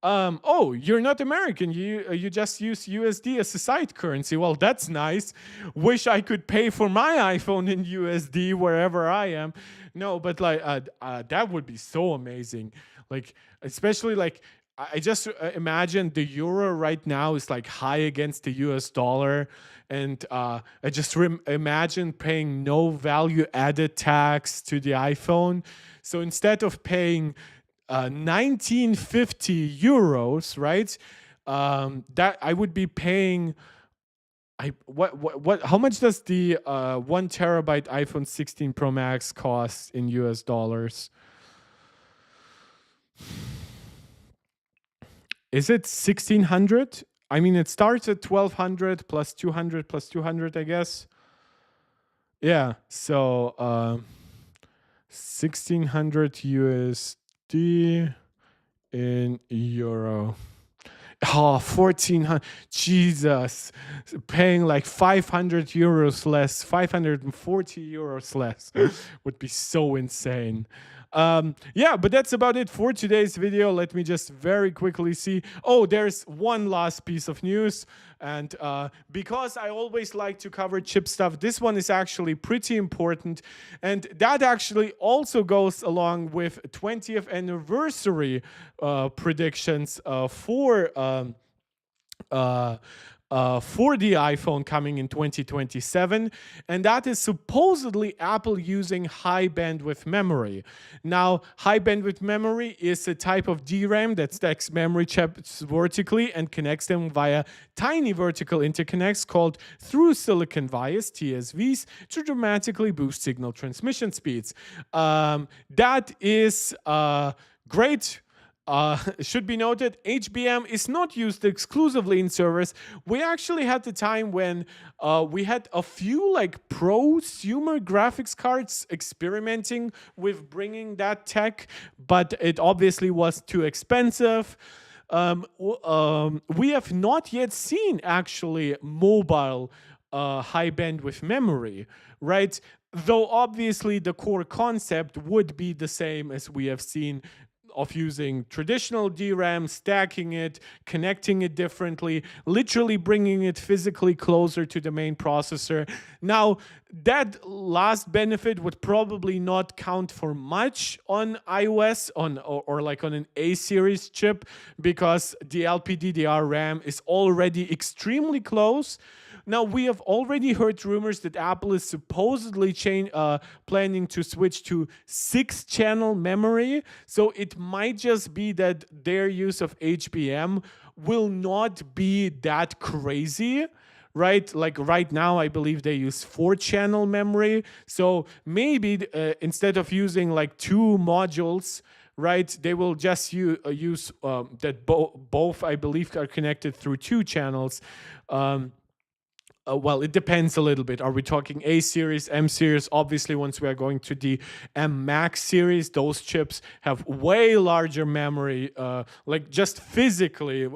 Oh, you're not American. You just use USD as a side currency. Well, that's nice. Wish I could pay for my iPhone in USD wherever I am. No, but like that would be so amazing. Like, especially like, I just imagine the euro right now is like high against the US dollar. And I just imagine paying no value added tax to the iPhone. So instead of paying 1950 euros, right? That I would be paying. How much does the 1 terabyte iPhone 16 Pro Max cost in US dollars? Is it 1600? I mean, it starts at 1200 plus 200 plus 200, I guess. Yeah, so 1600 USD in euro. Oh, 1400. Jesus. Paying like 500 euros less, 540 euros less would be so insane. Yeah, but that's about it for today's video. Let me just very quickly see. Oh, there's one last piece of news. And because I always like to cover chip stuff, this one is actually pretty important. And that actually also goes along with 20th anniversary predictions for the iPhone coming in 2027, and that is supposedly Apple using high bandwidth memory. Now, high bandwidth memory is a type of DRAM that stacks memory chips vertically and connects them via tiny vertical interconnects called through silicon vias, TSVs, to dramatically boost signal transmission speeds. That is great. It should be noted, HBM is not used exclusively in servers. We actually had the time when we had a few like prosumer graphics cards experimenting with bringing that tech, but it obviously was too expensive. We have not yet seen actually mobile high bandwidth memory, right? Though obviously the core concept would be the same as we have seen of using traditional DRAM, stacking it, connecting it differently, literally bringing it physically closer to the main processor. Now, that last benefit would probably not count for much on iOS or like on an A series chip, because the LPDDR RAM is already extremely close Now, we have already heard rumors that Apple is supposedly planning to switch to 6-channel memory. So it might just be that their use of HBM will not be that crazy. Right, like right now, I believe they use 4-channel memory. So maybe instead of using like 2 modules, right, they will just use that both, I believe, are connected through 2 channels. Well, it depends a little bit. Are we talking A series, M series? Obviously, once we are going to the M Max series, those chips have way larger memory, like just physically.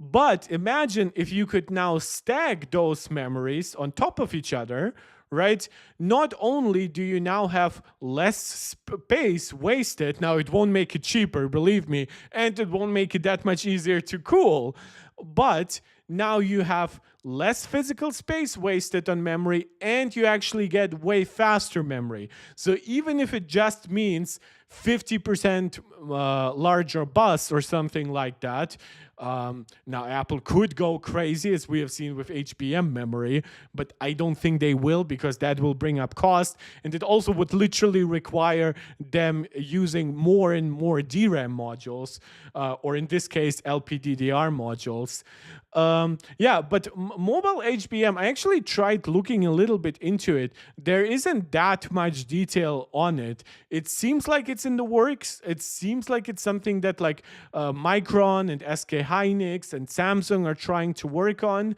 But imagine if you could now stack those memories on top of each other, right? Not only do you now have less space wasted, now it won't make it cheaper, believe me, and it won't make it that much easier to cool, but now you have less physical space wasted on memory, and you actually get way faster memory. So even if it just means 50% larger bus or something like that, now Apple could go crazy, as we have seen with HBM memory, but I don't think they will, because that will bring up cost, and it also would literally require them using more and more DRAM modules, or in this case LPDDR modules. Yeah, but mobile HBM, I actually tried looking a little bit into it. There isn't that much detail on it. It seems like it's in the works. It seems like it's something that like Micron and SK Hynix and Samsung are trying to work on.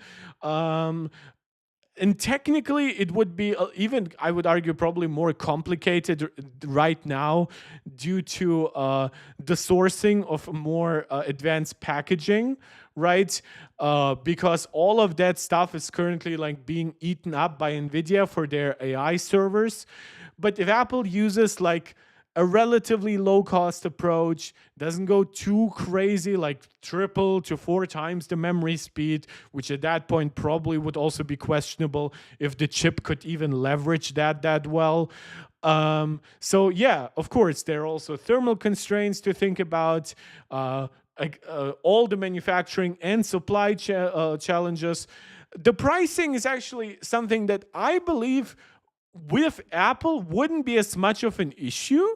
And technically, it would be even, I would argue, probably more complicated right now due to the sourcing of more advanced packaging, right? Because all of that stuff is currently like being eaten up by NVIDIA for their AI servers. But if Apple uses like a relatively low-cost approach, doesn't go too crazy, like 3 to 4 times the memory speed, which at that point probably would also be questionable if the chip could even leverage that well. So yeah, of course, there are also thermal constraints to think about, all the manufacturing and supply challenges. The pricing is actually something that I believe with Apple wouldn't be as much of an issue,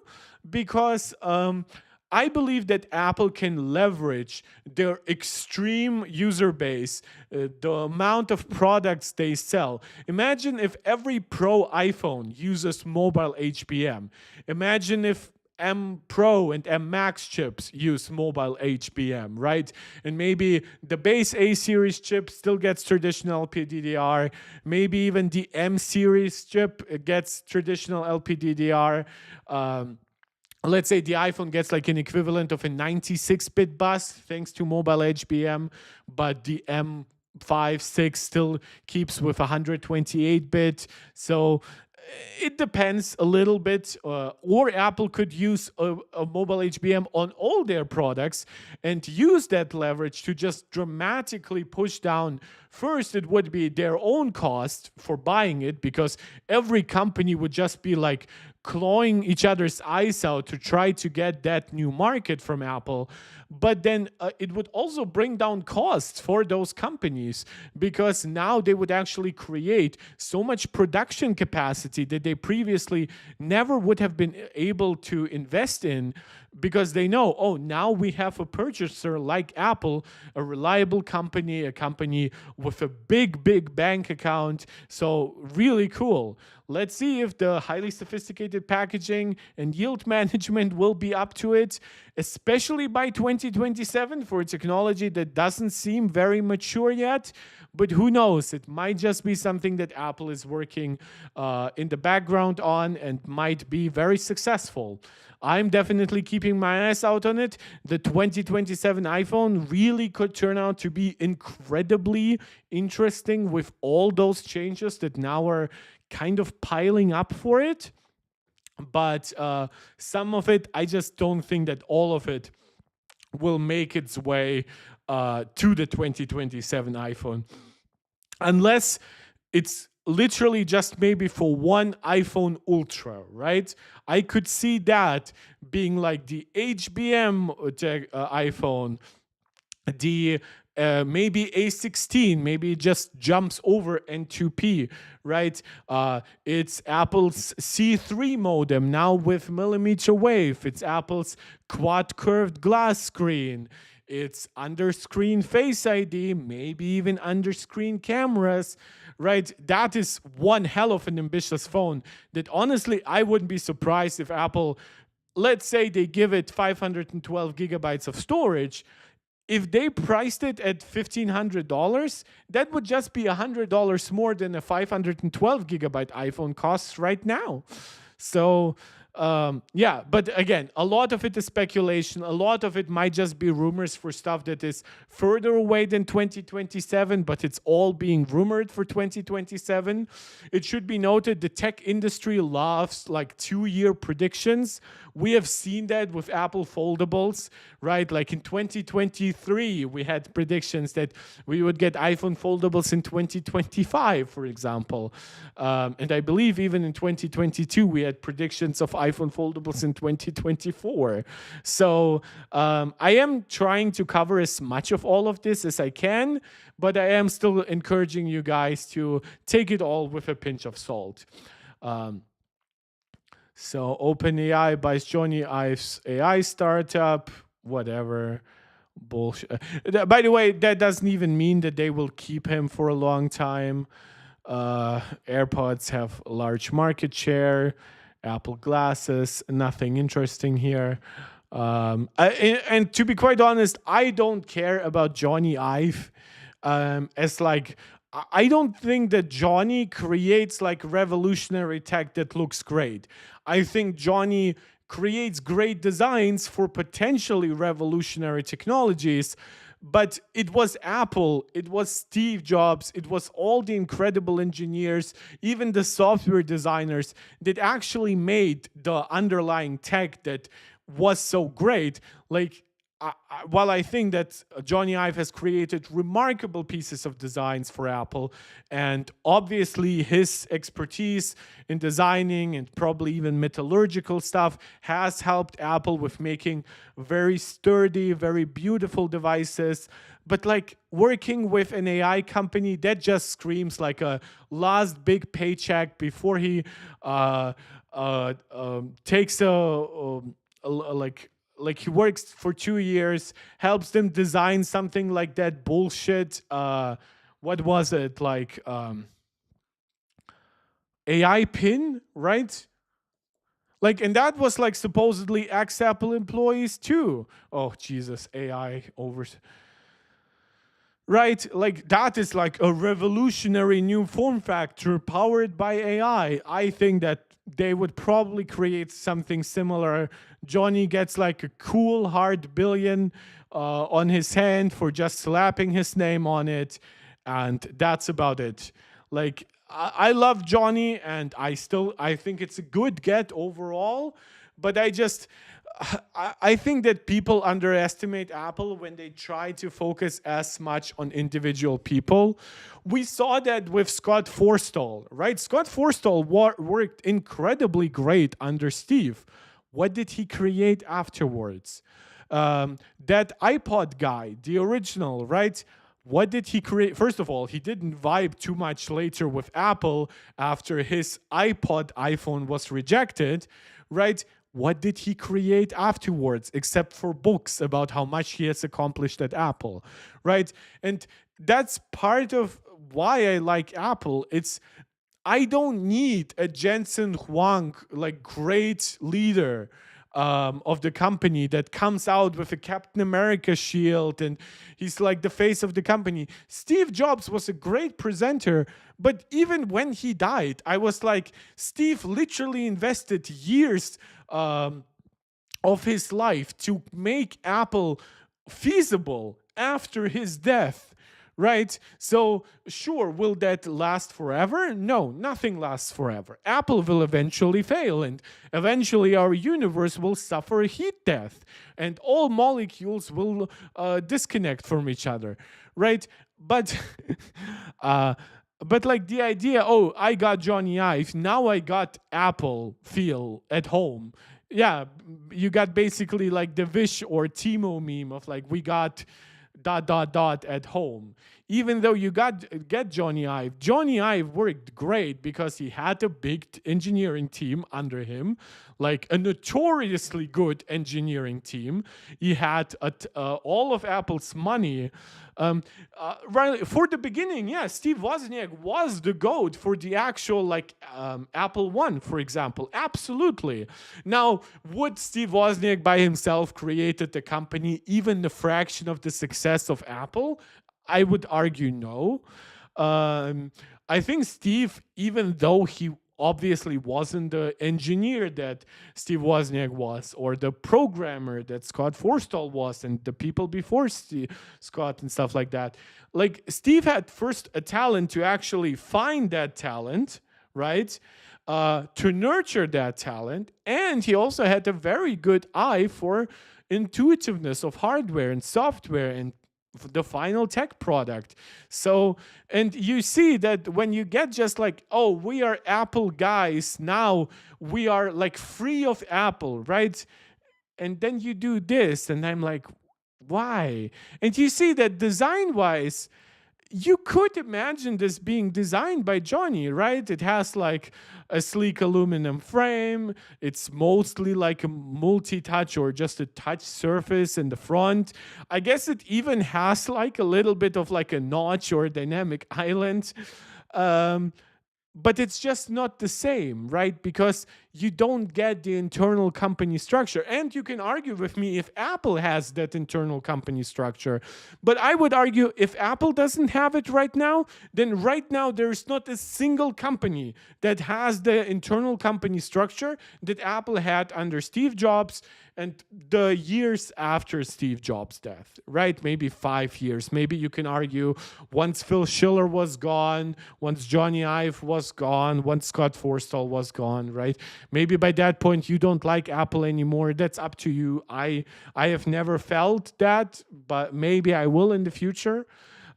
because I believe that Apple can leverage their extreme user base, the amount of products they sell. Imagine if every Pro iPhone uses mobile HBM. Imagine if M Pro and M Max chips use mobile HBM, right? And maybe the base A series chip still gets traditional LPDDR. Maybe even the M series chip gets traditional LPDDR. Let's say the iPhone gets like an equivalent of a 96-bit bus thanks to mobile HBM, but the M5, 6 still keeps with 128-bit. So it depends a little bit, or Apple could use a mobile HBM on all their products and use that leverage to just dramatically push down. First, it would be their own cost for buying it, because every company would just be like clawing each other's eyes out to try to get that new market from Apple. But then it would also bring down costs for those companies, because now they would actually create so much production capacity that they previously never would have been able to invest in, because they know, oh, now we have a purchaser like Apple, a reliable company, a company with a big bank account. So really cool. Let's see if the highly sophisticated packaging and yield management will be up to it, especially by 2027 for a technology that doesn't seem very mature yet. But who knows? It might just be something that Apple is working in the background on and might be very successful. I'm definitely keeping my eyes out on it. The 2027 iPhone really could turn out to be incredibly interesting with all those changes that now are kind of piling up for it. But some of it, I just don't think that all of it will make its way to the 2027 iPhone. Unless it's literally just maybe for one iPhone Ultra, right? I could see that being like the HBM iPhone, the maybe A16, maybe it just jumps over N2P, right? It's Apple's C3 modem now with millimeter wave. It's Apple's quad curved glass screen. It's under screen Face ID, maybe even under screen cameras, right? That is one hell of an ambitious phone that honestly, I wouldn't be surprised if Apple, let's say they give it 512 gigabytes of storage. If they priced it at $1,500, that would just be $100 more than a 512 gigabyte iPhone costs right now. So, yeah, but again, a lot of it is speculation. A lot of it might just be rumors for stuff that is further away than 2027, but it's all being rumored for 2027. It should be noted the tech industry loves like 2-year predictions. We have seen that with Apple foldables, right? Like in 2023, we had predictions that we would get iPhone foldables in 2025, for example. And I believe even in 2022, we had predictions of iPhone foldables in 2024. So I am trying to cover as much of all of this as I can, but I am still encouraging you guys to take it all with a pinch of salt. So OpenAI buys Johny Ive's AI startup, whatever. Bullshit. By the way, that doesn't even mean that they will keep him for a long time. AirPods have a large market share. Apple glasses, nothing interesting here. And to be quite honest, I don't care about Johny Ive as like, I don't think that Johny creates like revolutionary tech that looks great. I think Johny creates great designs for potentially revolutionary technologies, but it was Apple, it was Steve Jobs, it was all the incredible engineers, even the software designers that actually made the underlying tech that was so great. Like, while I think that Johny Ive has created remarkable pieces of designs for Apple, and obviously his expertise in designing and probably even metallurgical stuff has helped Apple with making very sturdy, very beautiful devices. But like working with an AI company, that just screams like a last big paycheck before he takes like he works for 2 years, helps them design something like that bullshit. What was it? Like AI pin, right? Like, and that was like supposedly ex-Apple employees too. Oh, Jesus, AI over. Right? Like, that is like a revolutionary new form factor powered by AI. I think that they would probably create something similar. Johny gets like a cool hard billion on his hand for just slapping his name on it. And that's about it. Like, I love Johny, and I think it's a good get overall. But I think that people underestimate Apple when they try to focus as much on individual people. We saw that with Scott Forstall, right? Scott Forstall worked incredibly great under Steve. What did he create afterwards? That iPod guy, the original, right? What did he create? First of all, he didn't vibe too much later with Apple after his iPhone was rejected, right? What did he create afterwards except for books about how much he has accomplished at Apple, right? And that's part of why I like Apple. I don't need a Jensen Huang, like great leader of the company that comes out with a Captain America shield and he's like the face of the company. Steve Jobs was a great presenter, but even when he died, I was like, Steve literally invested years of his life to make Apple feasible after his death. Right? So, sure, will that last forever? No, nothing lasts forever. Apple will eventually fail, and eventually our universe will suffer a heat death, and all molecules will disconnect from each other, right? But, but like the idea, oh, I got Johny Ive, now I got Apple feel at home. Yeah, you got basically like the Vish or Timo meme of like, we got at home. Even though you get Johny Ive. Johny Ive worked great because he had a big engineering team under him, like a notoriously good engineering team. He had all of Apple's money. Right for the beginning, yeah, Steve Wozniak was the GOAT for the actual Apple One, for example. Absolutely. Now, would Steve Wozniak by himself created the company even the fraction of the success of Apple? I would argue no. I think Steve, even though he obviously wasn't the engineer that Steve Wozniak was, or the programmer that Scott Forstall was, and the people before Scott and stuff like that. Like, Steve had first a talent to actually find that talent, right? To nurture that talent. And he also had a very good eye for intuitiveness of hardware and software and the final tech product. So, and you see that when you get just like, oh, we are Apple guys, now we are like free of Apple, right? And then you do this, and I'm like, why? And you see that design-wise, you could imagine this being designed by Johny, right? It has like a sleek aluminum frame. It's mostly like a multi-touch or just a touch surface in the front. I guess it even has like a little bit of like a notch or a dynamic island. But it's just not the same, right? Because you don't get the internal company structure. And you can argue with me if Apple has that internal company structure. But I would argue if Apple doesn't have it right now, then right now there's not a single company that has the internal company structure that Apple had under Steve Jobs and the years after Steve Jobs' death, right? Maybe 5 years. Maybe you can argue once Phil Schiller was gone, once Johny Ive was gone, once Scott Forstall was gone, right? Maybe by that point you don't like Apple anymore. That's up to you. I have never felt that, but maybe I will in the future.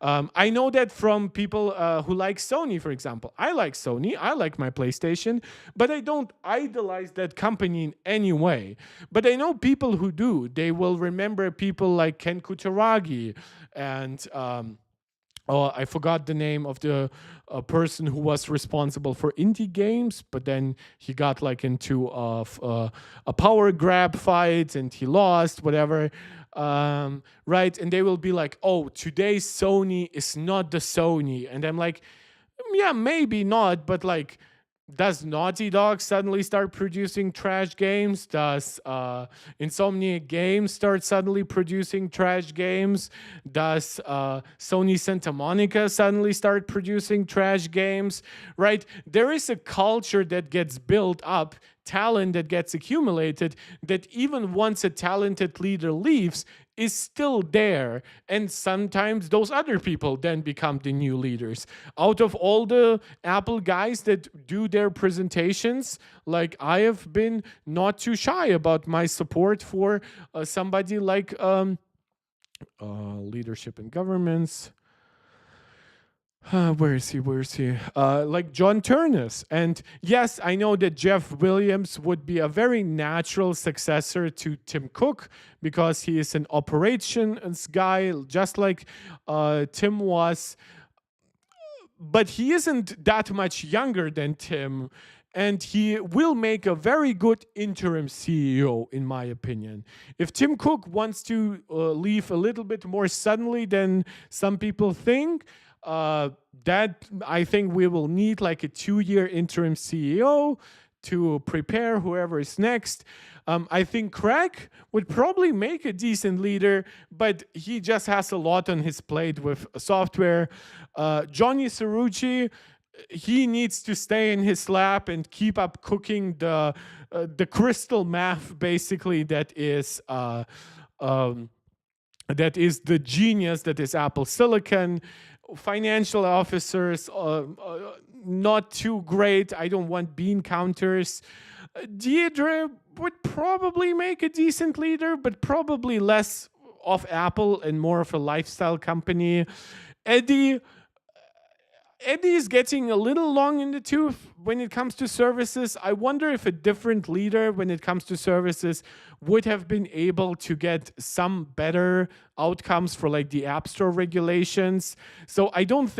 I know that from people who like Sony, for example. I like Sony. I like my PlayStation, but I don't idolize that company in any way. But I know people who do. They will remember people like Ken Kutaragi and I forgot the name of the person who was responsible for indie games, but then he got like into a power grab fight and he lost, whatever. Right? And they will be like, oh, today's Sony is not the Sony. And I'm like, yeah, maybe not, but like, does Naughty Dog suddenly start producing trash games? Does Insomniac Games start suddenly producing trash games? Does Sony Santa Monica suddenly start producing trash games? Right? There is a culture that gets built up, talent that gets accumulated, that even once a talented leader leaves, is still there. And sometimes those other people then become the new leaders. Out of all the Apple guys that do their presentations, like I have been not too shy about my support for somebody like leadership in governments. Where is he? Like John Turnus. And yes, I know that Jeff Williams would be a very natural successor to Tim Cook because he is an operations guy, just like Tim was. But he isn't that much younger than Tim. And he will make a very good interim CEO, in my opinion. If Tim Cook wants to leave a little bit more suddenly than some people think, that I think we will need like a 2-year interim CEO to prepare whoever is next. I think Craig would probably make a decent leader, but he just has a lot on his plate with software. Johnny Cerrucci, he needs to stay in his lab and keep up cooking the crystal meth, basically, that is the genius that is Apple Silicon. Financial officers, not too great. I don't want bean counters. Deirdre would probably make a decent leader, but probably less of Apple and more of a lifestyle company. Eddie, Eddie is getting a little long in the tooth when it comes to services. I wonder if a different leader when it comes to services would have been able to get some better outcomes for like the App Store regulations. So I don't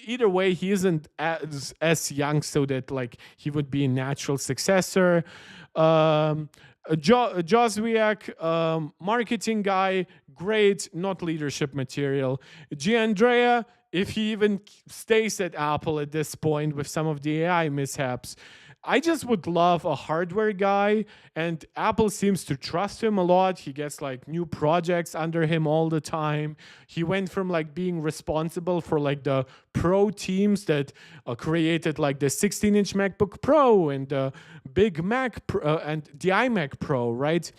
either way, he isn't as young so that like he would be a natural successor. Joswiak, marketing guy, great, not leadership material. Giandrea, if he even stays at Apple at this point with some of the AI mishaps. I just would love a hardware guy, and Apple seems to trust him a lot. He gets like new projects under him all the time. He went from like being responsible for like the pro teams that created like the 16-inch MacBook Pro and the big Mac Pro, and the iMac Pro, right?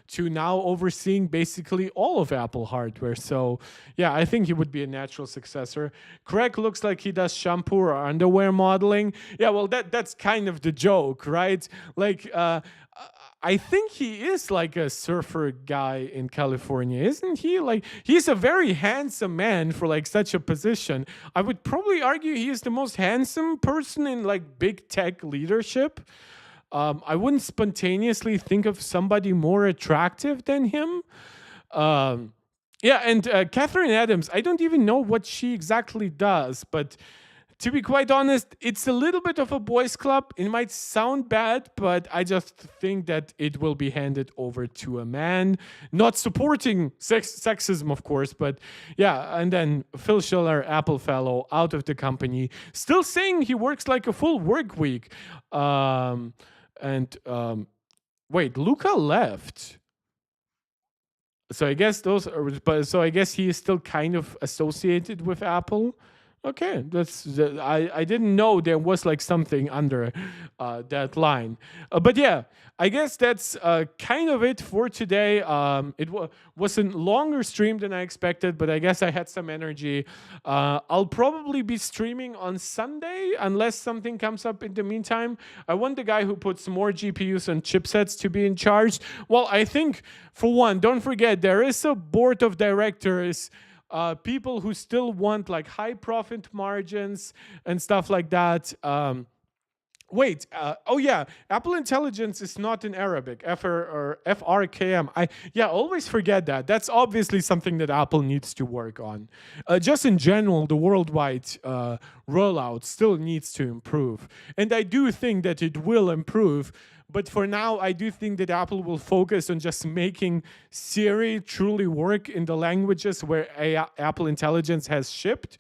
To now overseeing basically all of Apple hardware. So, yeah, I think he would be a natural successor. Craig looks like he does shampoo or underwear modeling. Yeah, well, that's kind of the joke, right? Like, I think he is like a surfer guy in California, isn't he? Like, he's a very handsome man for like such a position. I would probably argue he is the most handsome person in like big tech leadership. I wouldn't spontaneously think of somebody more attractive than him. Yeah, and Catherine Adams, I don't even know what she exactly does, but to be quite honest, it's a little bit of a boys' club. It might sound bad, but I just think that it will be handed over to a man. Not supporting sexism, of course, but yeah. And then Phil Schiller, Apple fellow, out of the company, still saying he works like a full work week. Wait, Luca left. So I guess those are, but so I guess he is still kind of associated with Apple. Okay, I didn't know there was like something under that line, but yeah, I guess that's kind of it for today. It was a longer stream than I expected, but I guess I had some energy. I'll probably be streaming on Sunday unless something comes up in the meantime. I want the guy who puts more GPUs and chipsets to be in charge. Well, I think for one, don't forget there is a board of directors. People who still want like high profit margins and stuff like that. Oh yeah, Apple Intelligence is not in Arabic, FRKM. I always forget that. That's obviously something that Apple needs to work on. Just in general, the worldwide rollout still needs to improve. And I do think that it will improve. But for now, I do think that Apple will focus on just making Siri truly work in the languages where Apple Intelligence has shipped,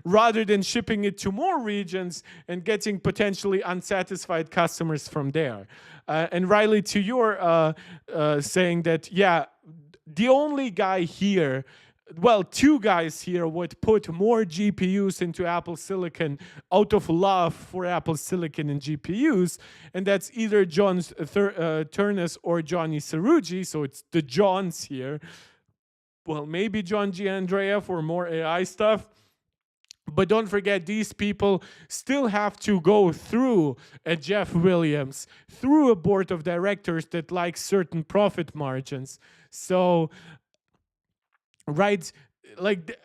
rather than shipping it to more regions and getting potentially unsatisfied customers from there. And Riley, to your saying that, yeah, the only guy here, well, two guys here would put more GPUs into Apple Silicon out of love for Apple Silicon and GPUs, and that's either John Turnus or Johnny Cerrugi, so it's the Johns here. Well, maybe John Giandrea for more AI stuff. But don't forget, these people still have to go through a Jeff Williams, through a board of directors that like certain profit margins. So, right, like,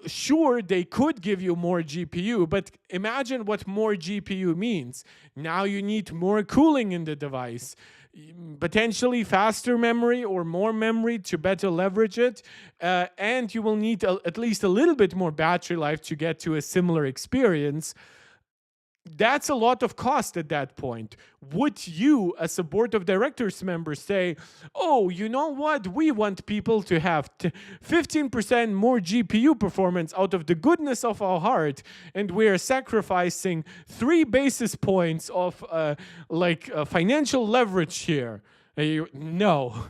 sure, they could give you more GPU, but imagine what more GPU means. Now you need more cooling in the device, potentially faster memory or more memory to better leverage it, and you will need at least a little bit more battery life to get to a similar experience. That's a lot of cost at that point. Would you, as a board of directors member, say, oh, you know what? We want people to have 15% more GPU performance out of the goodness of our heart, and we're sacrificing 3 basis points of financial leverage here. No.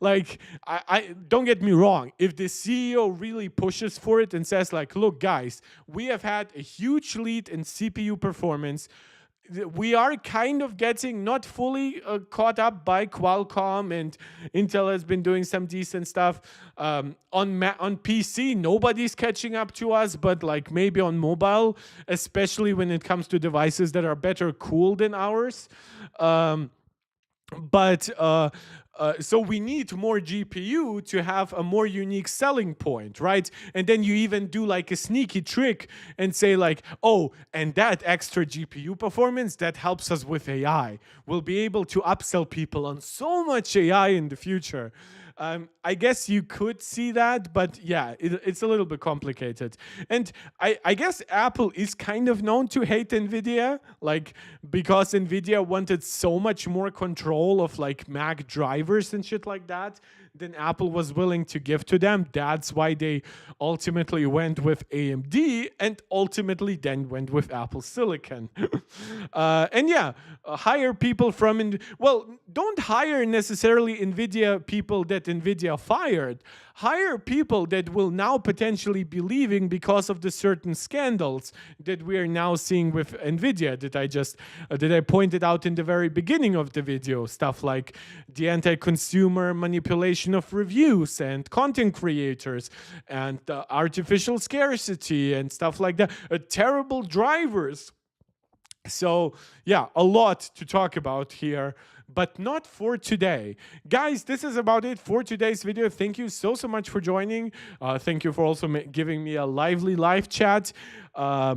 Like, I don't get me wrong. If the CEO really pushes for it and says like, look, guys, we have had a huge lead in CPU performance. We are kind of getting not fully caught up by Qualcomm, and Intel has been doing some decent stuff. On PC, nobody's catching up to us, but like maybe on mobile, especially when it comes to devices that are better cooled than ours. But So we need more GPU to have a more unique selling point, right? And then you even do like a sneaky trick and say like, oh, and that extra GPU performance that helps us with AI. We'll be able to upsell people on so much AI in the future. I guess you could see that, but yeah, it's a little bit complicated. And I guess Apple is kind of known to hate NVIDIA, like because NVIDIA wanted so much more control of like Mac drivers and shit like that than Apple was willing to give to them. That's why they ultimately went with AMD and ultimately then went with Apple Silicon. And yeah, hire people from, well, don't hire necessarily NVIDIA people that NVIDIA fired. Hire people that will now potentially be leaving because of the certain scandals that we are now seeing with NVIDIA that I pointed out in the very beginning of the video. Stuff like the anti-consumer manipulation of reviews and content creators and artificial scarcity and stuff like that. Terrible drivers. So, yeah, a lot to talk about here, but not for today. Guys, this is about it for today's video. Thank you so much for joining. Thank you for also giving me a lively live chat.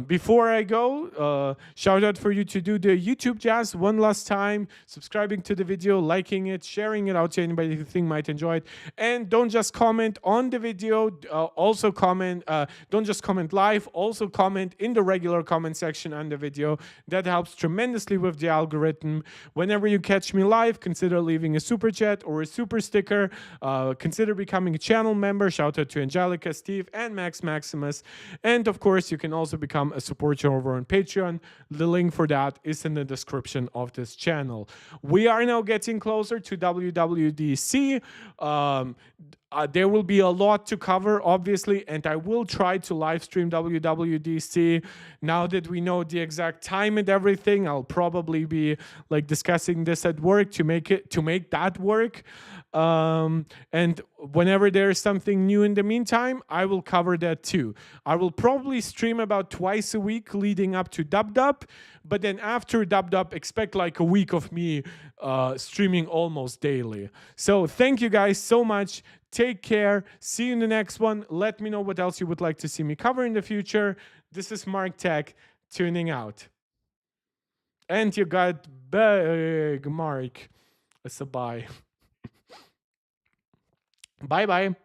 Before I go, shout out for you to do the YouTube jazz one last time, subscribing to the video, liking it, sharing it out to anybody who think might enjoy it. And don't just comment on the video, also comment, don't just comment live, also comment in the regular comment section on the video. That helps tremendously with the algorithm. Whenever you catch me live, consider leaving a super chat or a super sticker. Consider becoming a channel member. Shout out to Angelica, Steve, and Max Maximus. And of course, you can also become a supporter over on Patreon. The link for that is in the description of this channel. We are now getting closer to WWDC. There will be a lot to cover, obviously, and I will try to live stream WWDC. Now that we know the exact time and everything, I'll probably be like discussing this at work to make that work. And whenever there's something new in the meantime, I will cover that too. I will probably stream about twice a week leading up to DubDub, but then after DubDub, expect like a week of me streaming almost daily. So thank you guys so much. Take care. See you in the next one. Let me know what else you would like to see me cover in the future. This is Mark Tech tuning out. And you got big Mark. It's a bye. Bye bye.